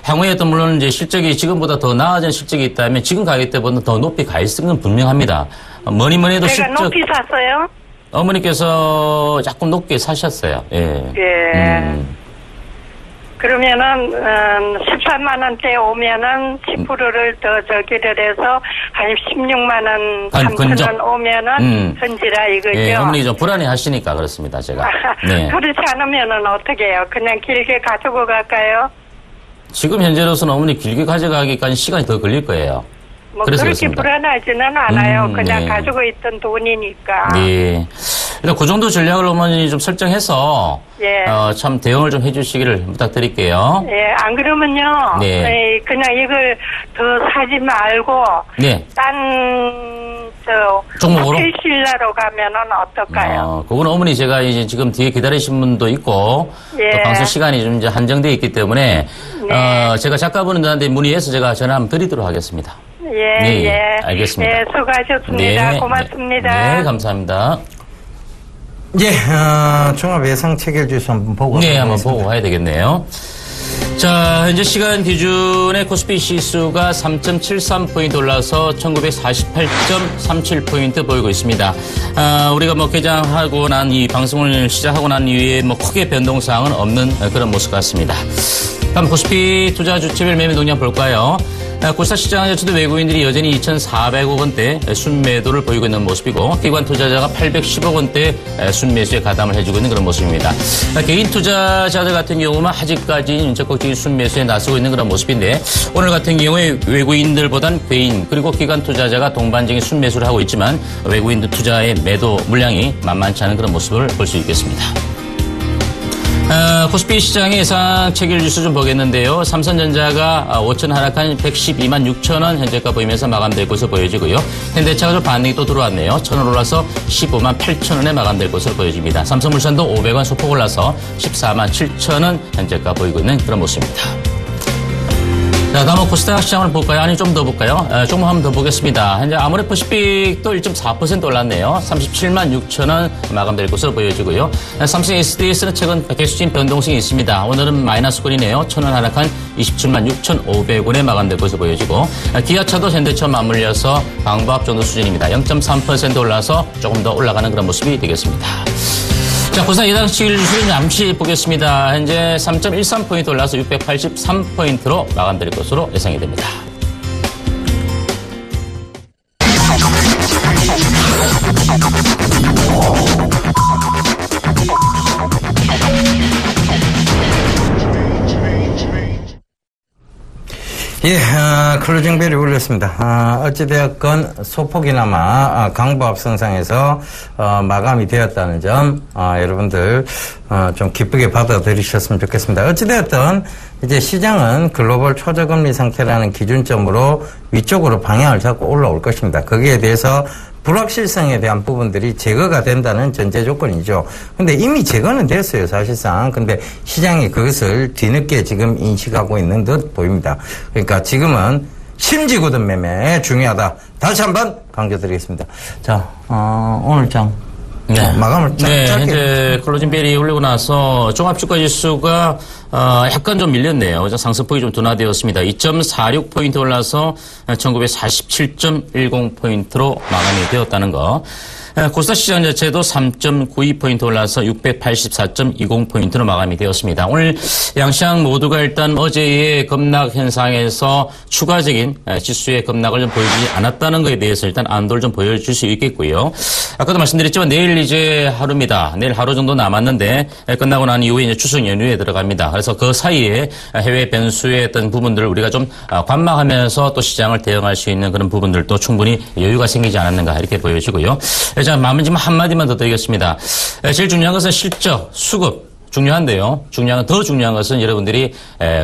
향후에 어떤 물론 이제 실적이 지금보다 더 나아진 실적이 있다면 지금 가격대보다 더 높이 가 있는 건 분명합니다. 뭐니 해도 제가 높이 샀어요? 어머니께서 조금 높게 사셨어요. 예. 예. 그러면은 14만 원대 오면은 10%를 더 저기를 해서 한 16만 원, 3천 원 오면은 현지라 이거죠. 예, 어머니 좀 불안해 하시니까 그렇습니다, 제가. 네. 그렇지 않으면은 어떻게 해요? 그냥 길게 가지고 갈까요? 지금 현재로서는 어머니 길게 가져가기까지 시간이 더 걸릴 거예요. 뭐 그래서 그렇게 그렇습니다. 불안하지는 않아요. 그냥 네. 가지고 있던 돈이니까. 네. 일단 그 정도 전략을 어머니 좀 설정해서 예. 참 대응을 좀 해주시기를 부탁드릴게요. 예, 안 그러면요. 네. 에이, 그냥 이걸 더 사지 말고 네. 종목으로? 호텔신라로 가면은 어떨까요? 그거는 어머니 제가 이제 지금 뒤에 기다리신 분도 있고 예. 또 방송 시간이 좀 이제 한정돼 있기 때문에 네. 제가 작가분들한테 문의해서 제가 전화 한번 드리도록 하겠습니다. 예. 알겠습니다. 예, 수고하셨습니다. 고맙습니다. 네, 감사합니다. 예, 종합 예상 체결지수 한번 보고. 네, 한번 보고 가야 되겠네요. 자, 현재 시간 기준의 코스피 지수가 3.73포인트 올라서 1948.37포인트 보이고 있습니다. 우리가 뭐 개장하고 난 이 방송을 시작하고 난 이후에 뭐 크게 변동사항은 없는 그런 모습 같습니다. 다음 코스피 투자 주체별 매매 동향 볼까요? 코스닥시장에서도 외국인들이 여전히 2,400억 원대 순매도를 보이고 있는 모습이고 기관 투자자가 810억 원대 순매수에 가담을 해주고 있는 그런 모습입니다. 개인 투자자들 같은 경우만 아직까지 적극적인 순매수에 나서고 있는 그런 모습인데 오늘 같은 경우에 외국인들보단 개인 그리고 기관 투자자가 동반적인 순매수를 하고 있지만 외국인들 투자의 매도 물량이 만만치 않은 그런 모습을 볼 수 있겠습니다. 코스피 시장의 예상 체결 뉴스 좀 보겠는데요. 삼성전자가 5천 하락한 112만 6천 원 현재가 보이면서 마감될 것으로 보여지고요. 현대차가 좀 반등이 또 들어왔네요. 1,000원 올라서 15만 8천 원에 마감될 것으로 보여집니다. 삼성물산도 500원 소폭 올라서 14만 7천 원 현재가 보이고 있는 그런 모습입니다. 자, 다음은 코스닥 시장을 볼까요? 아니, 좀 더 볼까요? 조금 한번 더 보겠습니다. 현재 아모레퍼시픽도 1.4% 올랐네요. 37만 6천 원 마감될 것으로 보여지고요. 삼성 SDS는 최근 개수진 변동성이 있습니다. 오늘은 마이너스권이네요. 1,000원 하락한 27만 6,500원에 마감될 것으로 보여지고 기아차도 현대처럼 맞물려서 방부합 정도 수준입니다. 0.3% 올라서 조금 더 올라가는 그런 모습이 되겠습니다. 자, 코스닥 예상치를 잠시 보겠습니다. 현재 3.13포인트 올라서 683포인트로 마감될 것으로 예상이 됩니다. 예, 클로징 벨이 울렸습니다. 어찌되었건 소폭이나마 강보합 선상에서 마감이 되었다는 점, 여러분들 좀 기쁘게 받아들이셨으면 좋겠습니다. 어찌되었든 이제 시장은 글로벌 초저금리 상태라는 기준점으로 위쪽으로 방향을 잡고 올라올 것입니다. 거기에 대해서 불확실성에 대한 부분들이 제거가 된다는 전제 조건이죠. 근데 이미 제거는 됐어요, 사실상. 근데 시장이 그것을 뒤늦게 지금 인식하고 있는 듯 보입니다. 그러니까 지금은 심지구든 매매 중요하다. 다시 한번 강조드리겠습니다. 자, 오늘 장. 네. 마감을 네, 짧게. 현재 클로징 벨이 울리고 나서 종합주가 지수가 약간 좀 밀렸네요. 상승폭이 좀 둔화되었습니다. 2.46포인트 올라서 1947.10포인트로 마감이 되었다는 거. 코스닥 시장 자체도 3.92포인트 올라서 684.20포인트로 마감이 되었습니다. 오늘 양시장 모두가 일단 어제의 급락 현상에서 추가적인 지수의 급락을 좀 보이지 않았다는 것에 대해서 일단 안도를 좀 보여줄 수 있겠고요. 아까도 말씀드렸지만 내일 이제 하루입니다. 내일 하루 정도 남았는데 끝나고 난 이후에 이제 추석 연휴에 들어갑니다. 그래서 그 사이에 해외 변수의 어떤 부분들을 우리가 좀 관망하면서 또 시장을 대응할 수 있는 그런 부분들도 충분히 여유가 생기지 않았는가 이렇게 보여지고요. 자, 마무리 한마디만 더 드리겠습니다. 제일 중요한 것은 실적, 수급 중요한데요. 더 중요한 것은 여러분들이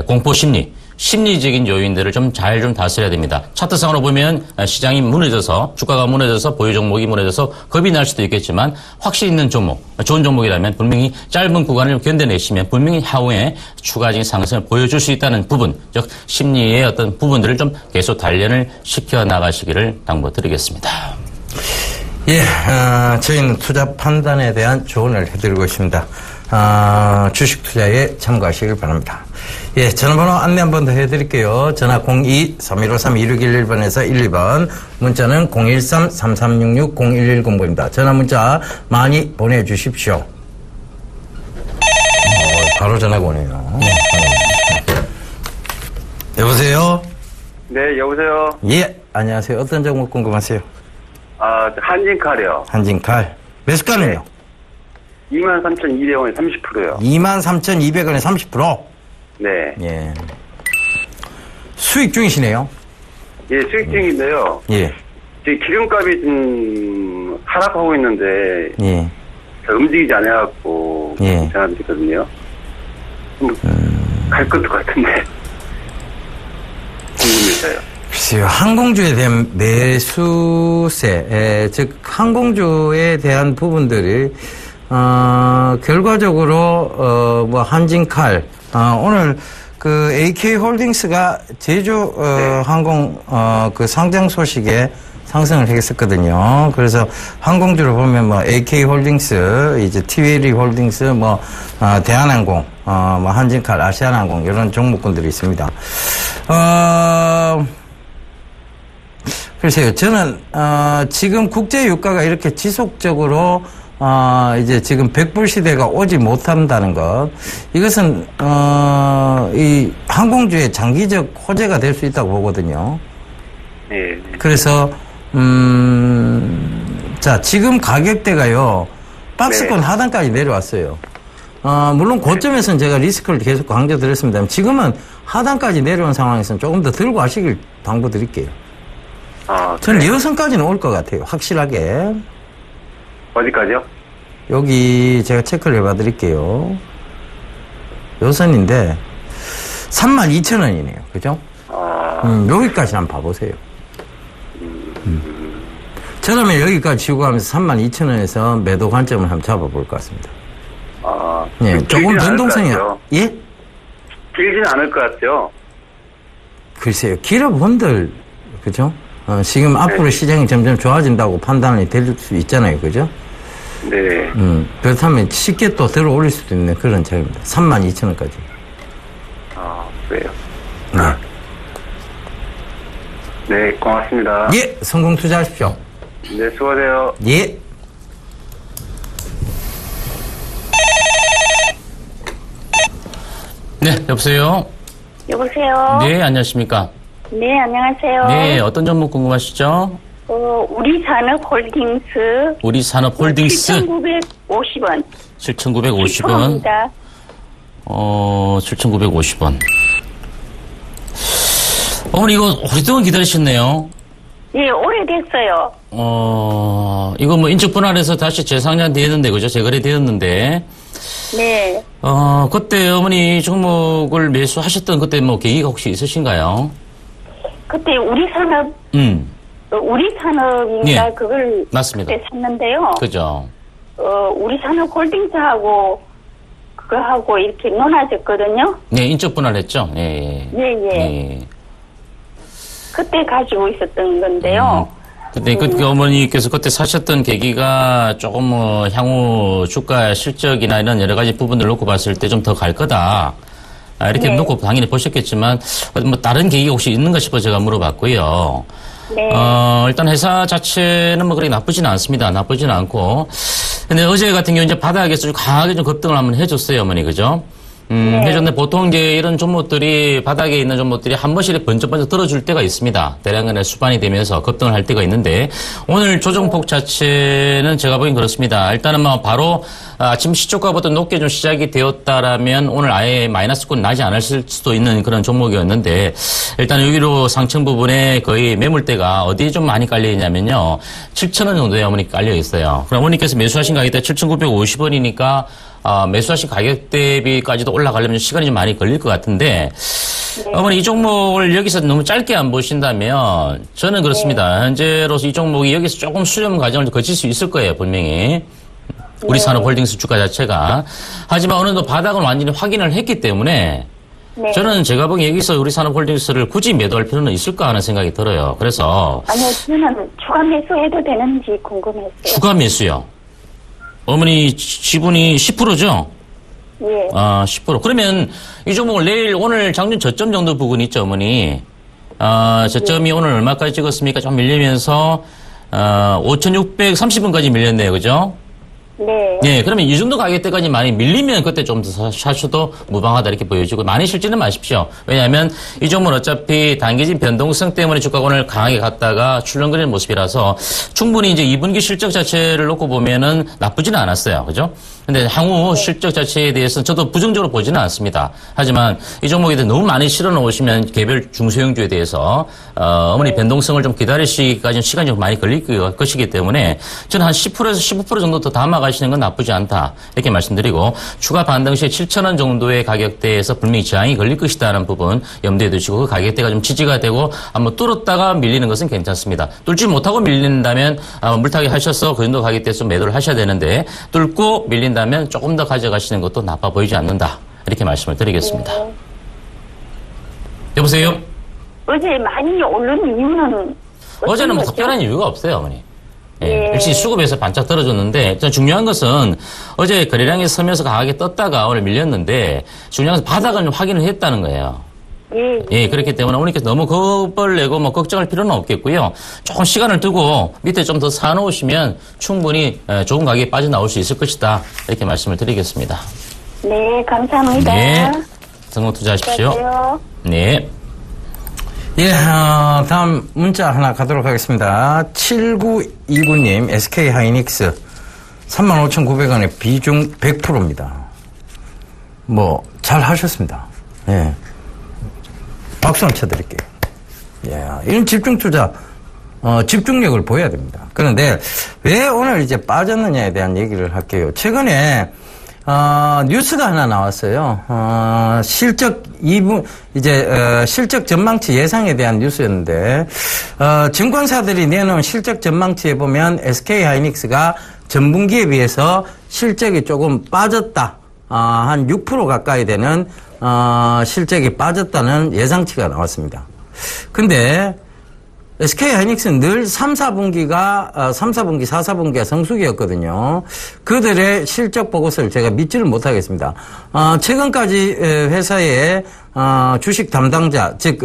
공포 심리, 심리적인 요인들을 좀 잘 다스려야 됩니다. 차트상으로 보면 시장이 무너져서 주가가 무너져서 보유 종목이 무너져서 겁이 날 수도 있겠지만 확실 있는 종목, 좋은 종목이라면 분명히 짧은 구간을 견뎌내시면 분명히 향후에 추가적인 상승을 보여줄 수 있다는 부분, 즉 심리의 어떤 부분들을 좀 계속 단련을 시켜 나가시기를 당부드리겠습니다. 예, 저희는 투자 판단에 대한 조언을 해드리고 있습니다. 주식 투자에 참고하시길 바랍니다. 예, 전화번호 안내 한 번 더 해드릴게요. 전화 02-3153-2611번에서 12번, 문자는 013-3366-0110번입니다. 전화 문자 많이 보내주십시오. 바로 전화가 오네요. 네. 여보세요? 네, 여보세요? 예, 안녕하세요. 어떤 종목 궁금하세요? 한진칼이요. 한진칼. 매수가는요? 23,200원에 30%요. 23,200원에 30%? 네. 예. 수익 중이시네요? 예, 수익 중인데요. 예. 지금 기름값이 좀 하락하고 있는데, 예. 움직이지 않아갖고, 예. 전화드렸거든요. 갈 것도 같은데. 궁금해서요. 글쎄요, 항공주에 대한 매수세, 즉, 항공주에 대한 부분들이, 결과적으로, 한진칼, 오늘, AK 홀딩스가 제주, 항공, 상장 소식에 상승을 했었거든요. 그래서 항공주를 보면 AK 홀딩스, 이제 TWL 홀딩스, 대한항공, 한진칼, 아시아나항공, 이런 종목군들이 있습니다. 글쎄요, 저는, 지금 국제 유가가 이렇게 지속적으로, 이제 지금 100불 시대가 오지 못한다는 것. 이것은, 이 항공주의 장기적 호재가 될 수 있다고 보거든요. 예. 그래서 자, 지금 가격대가요, 박스권 네. 하단까지 내려왔어요. 물론 고점에서는 제가 리스크를 계속 강조드렸습니다만 지금은 하단까지 내려온 상황에서는 조금 더 들고 하시길 당부드릴게요. 저는 그래요? 여선까지는 올 것 같아요. 확실하게. 어디까지요? 여기 제가 체크를 해봐 드릴게요. 여선인데 32,000원이네요. 그죠? 여기까지 한번 봐보세요. 저라면 여기까지 지고 가면서 32,000원에서 매도 관점을 한번 잡아볼 것 같습니다. 예, 조금 변동성이, 예? 길지는 않을 것 같죠? 글쎄요, 길어본들, 그죠? 지금 앞으로 시장이 점점 좋아진다고 판단이 될 수 있잖아요, 그죠? 네. 그렇다면 쉽게 또 들어 올릴 수도 있는 그런 차입니다. 32,000원까지. 그래요. 네. 네, 고맙습니다. 예, 성공 투자하십시오. 네, 수고하세요. 예. 네, 여보세요? 여보세요? 네, 안녕하십니까? 네, 안녕하세요. 네, 어떤 종목 궁금하시죠? 우리산업홀딩스. 우리산업홀딩스 7,950원. 7,950원. 7,950원. 어머니 이거 오랫동안 기다리셨네요. 예, 오래됐어요. 이거 뭐 인적 분할해서 다시 재상장 되었는데, 그죠? 재거래 되었는데. 네. 그때 어머니 종목을 매수하셨던 그때 뭐 계기가 혹시 있으신가요? 그때 우리산업인가 예. 그걸 맞습니다. 그때 샀는데요. 그죠? 우리산업홀딩스하고 그거하고 이렇게 논하졌거든요. 네, 인적 분할했죠? 예. 예. 그때 가지고 있었던 건데요. 근데 그 어머니께서 그때 사셨던 계기가 조금 뭐 향후 주가 실적이나 이런 여러 가지 부분들 놓고 봤을 때 좀 더 갈 거다. 이렇게 네. 놓고 당연히 보셨겠지만 뭐 다른 계기가 혹시 있는가 싶어 제가 물어봤고요. 네. 일단 회사 자체는 뭐 그렇게 나쁘지는 않습니다. 나쁘지는 않고. 근데 어제 같은 경우 이제 바닥에서 좀 강하게 좀 급등을 한번 해줬어요, 어머니. 그죠? 해줬는데 보통 이제 이런 종목들이 바닥에 있는 종목들이 한 번씩 번쩍번쩍 들어줄 때가 있습니다. 대량간의 수반이 되면서 급등을 할 때가 있는데 오늘 조정폭 자체는 제가 보기엔 그렇습니다. 일단은 뭐 바로 아침 시초가보다 높게 좀 시작이 되었다라면 오늘 아예 마이너스권 나지 않을 수도 있는 그런 종목이었는데 일단 여기로 상층 부분에 거의 매물대가 어디에 좀 많이 깔려 있냐면요. 7,000원 정도에 어머니 깔려 있어요. 그럼 어머니께서 매수하신 가격대 7,950원이니까 매수하신 가격 대비까지도 올라가려면 시간이 좀 많이 걸릴 것 같은데, 어머니 이 종목을 여기서 너무 짧게 안 보신다면, 저는 그렇습니다. 현재로서 이 종목이 여기서 조금 수렴 과정을 거칠 수 있을 거예요, 분명히. 우리 산업홀딩스 주가 자체가. 하지만 어느 정도 바닥은 완전히 확인을 했기 때문에, 저는 제가 보기에 여기서 우리 산업홀딩스를 굳이 매도할 필요는 있을까 하는 생각이 들어요. 그래서. 아니요, 저는 추가 매수해도 되는지 궁금했어요. 추가 매수요. 어머니 지분이 10%죠? 예. 10%. 그러면 이 종목을 오늘 장중 저점 정도 부분 있죠, 어머니? 저점이 오늘 얼마까지 찍었습니까? 좀 밀리면서, 5,630원까지 밀렸네요, 그죠? 네. 예, 그러면 이 정도 가격대까지 많이 밀리면 그때 좀 더 사셔도 무방하다 이렇게 보여지고 많이 실지는 마십시오. 왜냐하면 이 종목은 어차피 단기적인 변동성 때문에 주가가 오늘 강하게 갔다가 출렁거리는 모습이라서 충분히 이제 2분기 실적 자체를 놓고 보면은 나쁘지는 않았어요. 그죠? 근데 향후 실적 자체에 대해서는 저도 부정적으로 보지는 않습니다. 하지만 이 종목에 대해 너무 많이 실어 놓으시면 개별 중소형주에 대해서 어머니 변동성을 좀 기다리시기까지는 시간이 좀 많이 걸릴 것이기 때문에 저는 한 10%에서 15% 정도 더 담아가시는 건 나쁘지 않다. 이렇게 말씀드리고 추가 반등 시에 7,000원 정도의 가격대에서 분명히 저항이 걸릴 것이다라는 부분 염두에 두시고 그 가격대가 좀 지지가 되고 한번 뚫었다가 밀리는 것은 괜찮습니다. 뚫지 못하고 밀린다면 물타기 하셔서 그 정도 가격대에서 매도를 하셔야 되는데 뚫고 밀린다면 조금 더 가져가시는 것도 나빠 보이지 않는다. 이렇게 말씀을 드리겠습니다. 여보세요? 어제 많이 오른 이유는 어제는 뭐 거죠? 특별한 이유가 없어요, 어머니. 예. 역시 수급에서 반짝 떨어졌는데 일단 중요한 것은 어제 거래량이 서면서 강하게 떴다가 오늘 밀렸는데 중요한 것은 바닥을 확인을 했다는 거예요. 예, 그렇기 때문에 어머니께서 너무 겁을 내고 뭐 걱정할 필요는 없겠고요. 조금 시간을 두고 밑에 좀 더 사놓으시면 충분히 좋은 가격에 빠져나올 수 있을 것이다. 이렇게 말씀을 드리겠습니다. 네, 감사합니다. 네. 성공 투자하십시오. 안녕하세요. 네. 예, 다음 문자 하나 가도록 하겠습니다. 7929님, SK 하이닉스 35,900원에 비중 100%입니다. 잘 하셨습니다. 예. 박수 한번 쳐드릴게요. 예, 이런 집중 투자, 집중력을 보여야 됩니다. 그런데 왜 오늘 이제 빠졌느냐에 대한 얘기를 할게요. 최근에 뉴스가 하나 나왔어요. 실적 전망치 예상에 대한 뉴스였는데, 증권사들이 내놓은 실적 전망치에 보면 SK 하이닉스가 전분기에 비해서 실적이 조금 빠졌다. 한 6% 가까이 되는, 실적이 빠졌다는 예상치가 나왔습니다. 근데, SK 하이닉스는 늘 3, 4분기, 4, 4분기가 성수기였거든요. 그들의 실적 보고서를 제가 믿지를 못하겠습니다. 최근까지 회사의 주식 담당자, 즉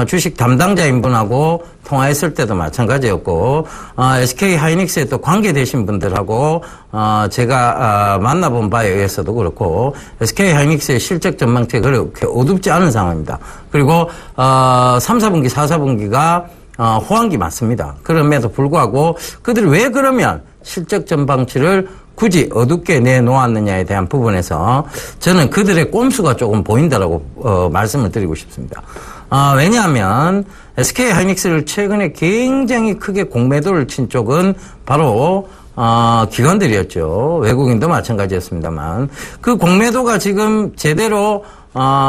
주식 담당자인 분하고 통화했을 때도 마찬가지였고, SK 하이닉스에 또 관계되신 분들하고 제가 만나본 바에 의해서도 그렇고, SK 하이닉스의 실적 전망치가 그렇게 어둡지 않은 상황입니다. 그리고 3, 4분기, 4, 4분기가 호황기 맞습니다. 그럼에도 불구하고 그들이 왜 그러면 실적 전망치를 굳이 어둡게 내놓았느냐에 대한 부분에서 저는 그들의 꼼수가 조금 보인다라고 말씀을 드리고 싶습니다. 왜냐하면 SK 하이닉스를 최근에 굉장히 크게 공매도를 친 쪽은 바로 기관들이었죠. 외국인도 마찬가지였습니다만 그 공매도가 지금 제대로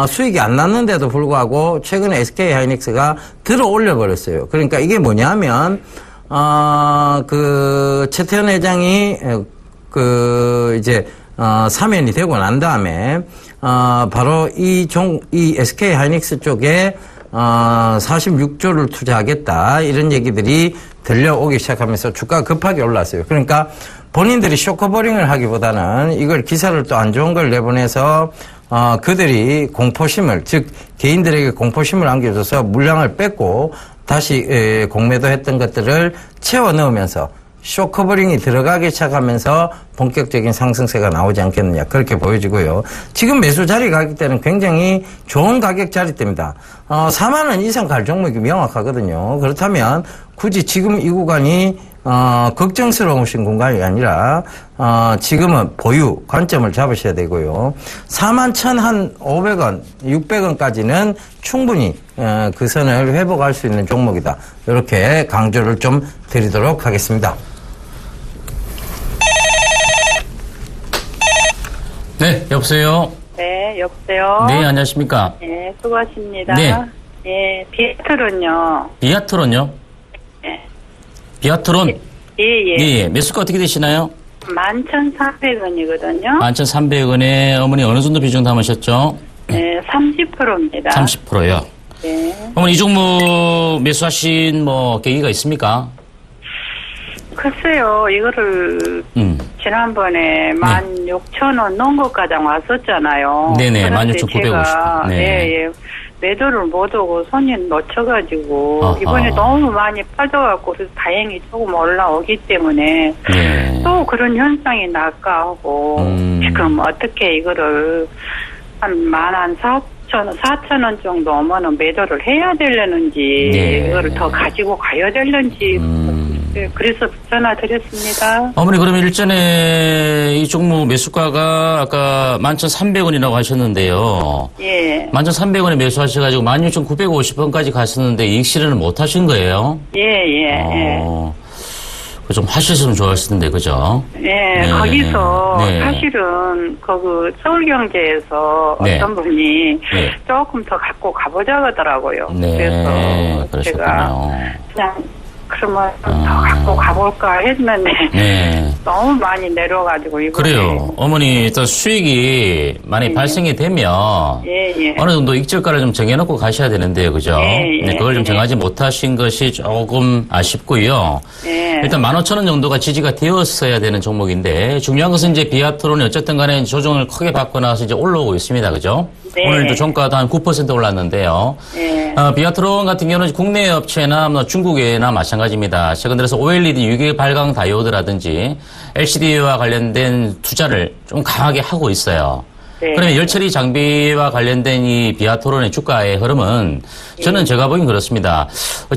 수익이 안 났는데도 불구하고 최근에 SK 하이닉스가 들어 올려 버렸어요. 그러니까 이게 뭐냐면 최태원 회장이 사면이 되고 난 다음에 바로 이 SK 하이닉스 쪽에 46조를 투자하겠다 이런 얘기들이 들려오기 시작하면서 주가가 급하게 올랐어요. 그러니까 본인들이 쇼커버링을 하기보다는 이걸 기사를 또 안 좋은 걸 내보내서 그들이 공포심을, 즉 개인들에게 공포심을 안겨줘서 물량을 뺏고 다시 공매도 했던 것들을 채워 넣으면서 쇼커버링이 들어가기 시작하면서 본격적인 상승세가 나오지 않겠느냐 그렇게 보여지고요. 지금 매수 자리 가격대는 굉장히 좋은 가격 자리대입니다. 4만 원 이상 갈 종목이 명확하거든요. 그렇다면 굳이 지금 이 구간이 걱정스러우신 공간이 아니라 지금은 보유 관점을 잡으셔야 되고요. 41,500원, 600원까지는 충분히 그 선을 회복할 수 있는 종목이다. 이렇게 강조를 좀 드리도록 하겠습니다. 네, 여보세요? 네, 여보세요? 네, 안녕하십니까? 네, 수고하십니다. 네. 예, 비아트론요. 비아트론요? 네. 비아트론? 예. 예. 매수가 어떻게 되시나요? 11,400원이거든요. 11,300원에 어머니 어느 정도 비중 담으셨죠? 네, 30%입니다. 30%요? 네. 어머니 이 종목 매수하신 계기가 있습니까? 글쎄요, 이거를 지난번에 16,000원 넘은 것까지 왔었잖아요. 네네, 그런데 16,950원. 제가 네. 예, 매도를 못 오고 손이 놓쳐가지고 아하. 이번에 너무 많이 빠져갖고 그래서 다행히 조금 올라오기 때문에 네. 또 그런 현상이 날까 하고 지금 어떻게 이거를 한 14,000원 정도 오면은 매도를 해야 되려는지 네. 이거를 더 가지고 가야 되는지 네, 그래서 전화 드렸습니다. 어머니 그러면 일전에 이 종목 매수가가 아까 11,300원이라고 하셨는데요. 예. 11,300원에 매수하셔가지고 16,950원까지 갔었는데 이익 실현을 못 하신 거예요? 예. 좀 하셨으면 좋았을 텐데, 그죠? 네, 거기서 네. 사실은 서울경제에서 네. 어떤 분이 네. 조금 더 갖고 가보자 하더라고요. 네, 그래서 그러셨군요. 제가 그냥 그러면 더 갖고 가볼까 했는데 네. 너무 많이 내려가지고 이번에 그래요. 어머니, 일단 수익이 많이 발생이 되면 예. 어느 정도 익절가를 좀 정해놓고 가셔야 되는데요, 그죠? 예. 네, 그걸 좀 정하지 못하신 것이 조금 아쉽고요. 예. 일단 15,000원 정도가 지지가 되었어야 되는 종목인데 중요한 것은 이제 비아트론이 어쨌든 간에 조정을 크게 받고 나서 이제 올라오고 있습니다, 그죠? 네. 오늘도 종가도 한 9% 올랐는데요. 예. 비아트론 같은 경우는 국내 업체나 중국에나 마찬가지입니다. 최근 들어서 OLED 유계 발광 다이오드라든지 LCD와 관련된 투자를 좀 강하게 하고 있어요. 네. 그러면 열처리 장비와 관련된 이 비아토론의 주가의 흐름은 저는 제가 보기엔 그렇습니다.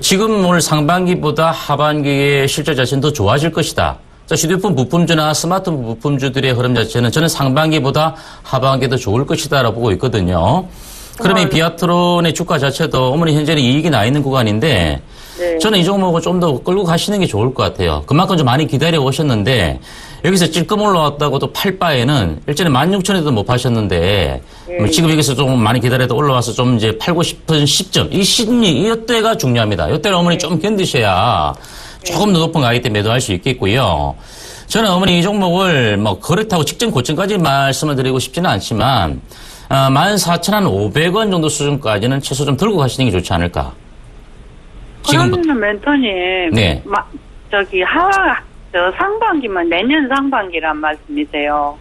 지금 올 상반기보다 하반기에 실적 자체는 더 좋아질 것이다. 자, 휴대폰 부품주나 스마트폰 부품주들의 흐름 자체는 저는 상반기보다 하반기에 더 좋을 것이다라고 보고 있거든요. 그러면 이 비아트론의 주가 자체도 어머니 현재는 이익이 나 있는 구간인데 네. 저는 이 종목을 좀 더 끌고 가시는 게 좋을 것 같아요. 그만큼 좀 많이 기다려 오셨는데 여기서 찔끔 올라왔다고 또 팔 바에는 일전에 16,000에도 못 파셨는데 지금 여기서 좀 많이 기다려도 올라와서 좀 이제 팔고 싶은 시점, 이 심리, 이때가 중요합니다. 이때를 어머니 좀 견디셔야 조금 더 높은 가격대 매도할 수 있겠고요. 저는 어머니 이 종목을 뭐 그렇다고 직전 고점까지 말씀을 드리고 싶지는 않지만 14,500원 정도 수준까지는 최소 좀 들고 가시는 게 좋지 않을까. 그러면 멘토님, 네. 상반기면 내년 상반기란 말씀이세요?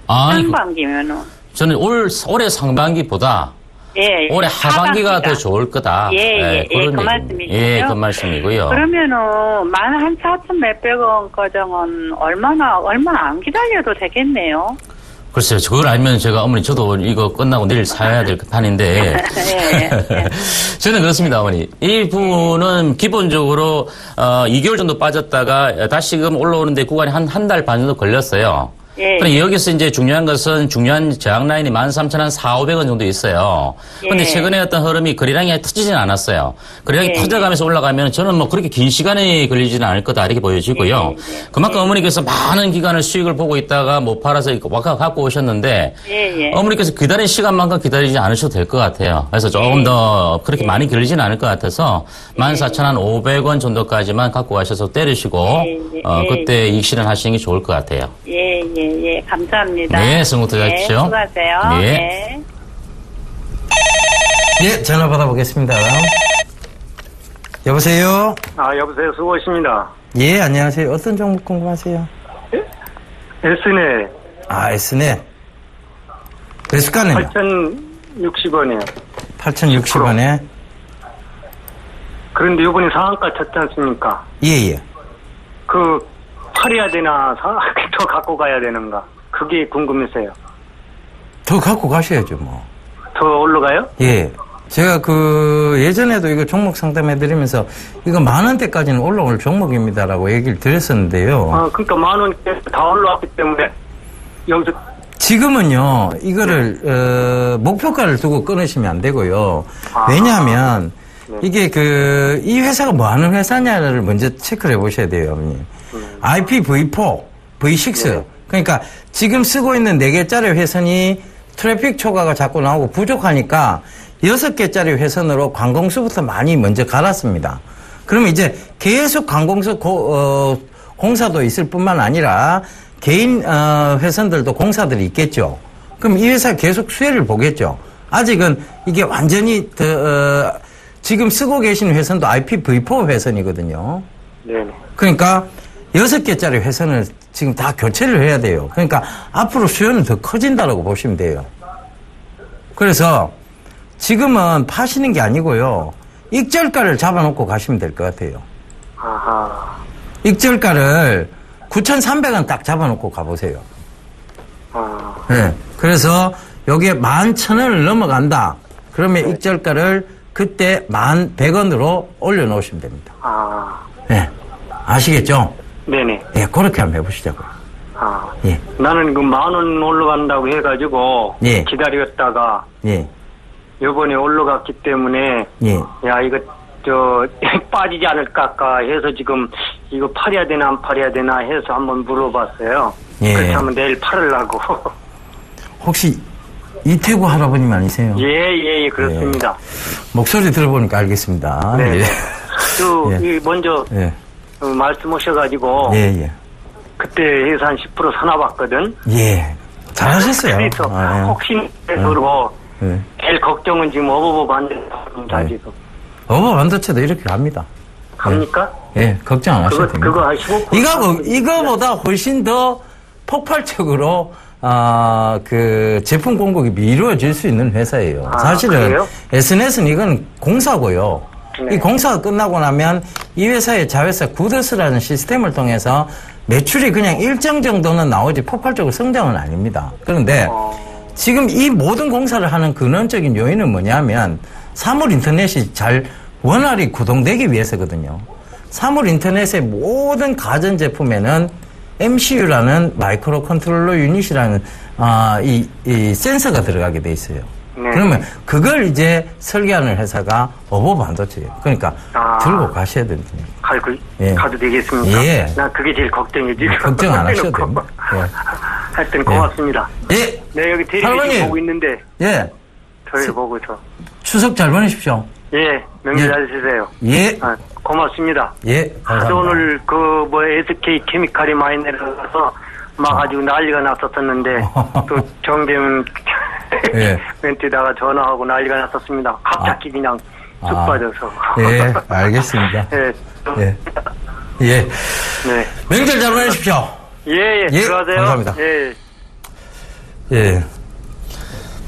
아니, 상반기면은. 저는 올해 상반기보다 예, 올해 하반기가 하반기가. 더 좋을 거다. 그 그런 말씀이시죠? 예, 그 말씀이고요. 그러면은, 한 4,000 몇백 원 거정은 얼마 안 기다려도 되겠네요? 글쎄요, 그걸 알면 제가 어머니 저도 이거 끝나고 내일 사야 될 판인데. 예. 저는 그렇습니다, 어머니. 이 부분은 기본적으로 2개월 정도 빠졌다가 다시금 올라오는데 구간이 한 달 반 정도 걸렸어요. 예. 그럼 여기서 이제 중요한 것은 중요한 저항 라인이 13,400원 정도 있어요. 그런데 예. 최근에 어떤 흐름이 거래량이 터지진 않았어요. 거래량이 예. 터져가면서 올라가면 저는 뭐 그렇게 긴 시간이 걸리지는 않을 거다 이렇게 보여지고요. 그만큼 어머니께서 많은 기간을 수익을 보고 있다가 못 팔아서 와가 갖고 오셨는데 어머니께서 기다린 시간만큼 기다리지 않으셔도 될 것 같아요. 그래서 조금 더 그렇게 많이 걸리지는 않을 것 같아서 14,500원 정도까지만 갖고 가셔서 때리시고 그때 이익 실현하시는 게 좋을 것 같아요. 예, 감사합니다. 네, 성공 들어가십시오. 네, 수고하세요. 네. 예, 전화 받아보겠습니다. 여보세요? 여보세요. 수고하십니다. 예, 안녕하세요. 어떤 종목 궁금하세요? S네. S네. 매수가는요? 8,060원이에요. 8,060원에? 그런데 이번에 상한가 쳤지 않습니까? 예. 팔아야 되나, 더 갖고 가야 되는가? 그게 궁금해서요. 더 갖고 가셔야죠, 뭐. 더 올라가요? 예. 제가 예전에도 이거 종목 상담해드리면서 이거 10,000원대까지는 올라올 종목입니다라고 얘기를 드렸었는데요. 그러니까 10,000원 다 올라왔기 때문에 여기서 지금은요, 이거를, 목표가를 두고 끊으시면 안 되고요. 왜냐하면, 이게 이 회사가 뭐 하는 회사냐를 먼저 체크를 해보셔야 돼요, 어머님. IPv4, V6. 그러니까 지금 쓰고 있는 4개짜리 회선이 트래픽 초과가 자꾸 나오고 부족하니까 6개짜리 회선으로 관공서부터 많이 먼저 갈았습니다. 그러면 이제 계속 관공서 공사도 있을 뿐만 아니라 개인 회선들도 공사들이 있겠죠. 그럼 이 회사 계속 수혜를 보겠죠. 아직은 이게 완전히 지금 쓰고 계신 회선도 IPv4 회선이거든요. 네네. 그러니까 6개짜리 회선을 지금 다 교체를 해야 돼요. 그러니까 앞으로 수요는 더 커진다고 보시면 돼요. 그래서 지금은 파시는 게 아니고요. 익절가를 잡아놓고 가시면 될 것 같아요. 익절가를 9,300원 딱 잡아놓고 가보세요. 네. 그래서 여기에 11,000원을 넘어간다. 그러면 익절가를 그때 11,100원으로 올려놓으시면 됩니다. 네. 아시겠죠? 네네. 예, 그렇게 한번 해보시자고요. 예. 나는 10,000원 올라간다고 해가지고 예. 기다렸다가 예. 요번에 올라갔기 때문에 예. 야 이거 빠지지 않을까 해서 지금 이거 팔아야 되나 안 팔아야 되나 해서 한번 물어봤어요. 예. 그렇다면 내일 팔으려고. 혹시 이태구 할아버님 아니세요? 예, 그렇습니다. 목소리 들어보니까 알겠습니다. 네. 예. 먼저 예. 말씀하셔가지고 예. 그때 회사 한 10% 사놔봤거든. 예. 잘하셨어요. 그래서 혹시나 제일 걱정은 지금 어버버 반대다 지금. 어버버 반도체도 이렇게 갑니다. 갑니까? 예, 걱정 안 하셔도 됩니다. 그거 하시고 이거보다 훨씬 더 폭발적으로 제품 공급이 이루어질 수 있는 회사예요. 사실은 그래요? SNS는 이건 공사고요. 네. 이 공사가 끝나고 나면 이 회사의 자회사 구더스라는 시스템을 통해서 매출이 그냥 일정 정도는 나오지 폭발적으로 성장은 아닙니다. 그런데 지금 이 모든 공사를 하는 근원적인 요인은 뭐냐면 사물 인터넷이 잘 원활히 구동되기 위해서거든요. 사물 인터넷의 모든 가전제품에는 MCU라는 마이크로 컨트롤러 유닛이라는 이 센서가 들어가게 돼 있어요. 네. 그러면 그걸 이제 설계하는 회사가 어버 반도체예요. 그러니까 들고 가셔야 됩니다. 가도 되겠습니까? 예. 나 그게 제일 걱정이지. 걱정 안 하셔도 됩니다. 예. 하여튼 고맙습니다. 예. 네, 여기 대리를 보고 있는데. 예. 저희 보고서. 추석 잘 보내십시오. 예. 명절 잘 쓰세요. 예. 고맙습니다. 예. 감사합니다. 오늘 SK 케미칼이 많이 내려가서 막 아주 난리가 났었었는데 또 정대문 예. 멘트에다가 전화하고 난리가 났었습니다. 갑자기 그냥 쑥 빠져서. 예, 알겠습니다. 예. 예. 예. 네. 명절 잘 보내십시오. 예, 들어가세요. 감사합니다. 예. 예.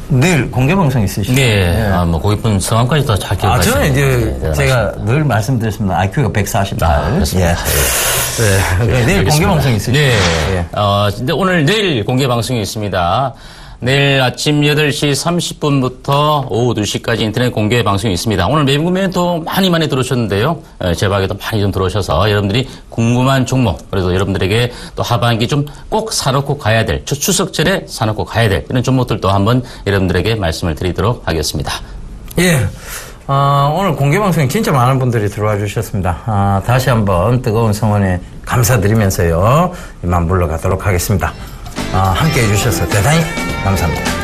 내일 공개방송 있으시죠? 네. 뭐, 고깃분 성함까지 더 잘 기억하시네요. 저는 이제 네, 제가 늘 말씀드렸습니다. IQ가 140다. 그렇습니다. 네. 내일 공개방송 있으시죠? 네. 예. 근데 오늘 내일 공개방송이 있습니다. 내일 아침 8시 30분부터 오후 2시까지 인터넷 공개 방송이 있습니다. 오늘 매분 멘토 많이 들어오셨는데요. 제 방에도 많이 좀 들어오셔서 여러분들이 궁금한 종목, 그래서 여러분들에게 또 하반기 좀 꼭 사놓고 가야 될, 추석철에 사놓고 가야 될 이런 종목들도 한번 여러분들에게 말씀을 드리도록 하겠습니다. 예. 오늘 공개방송에 진짜 많은 분들이 들어와 주셨습니다. 다시 한번 뜨거운 성원에 감사드리면서요. 이만 물러가도록 하겠습니다. 함께 해주셔서 대단히 감사합니다.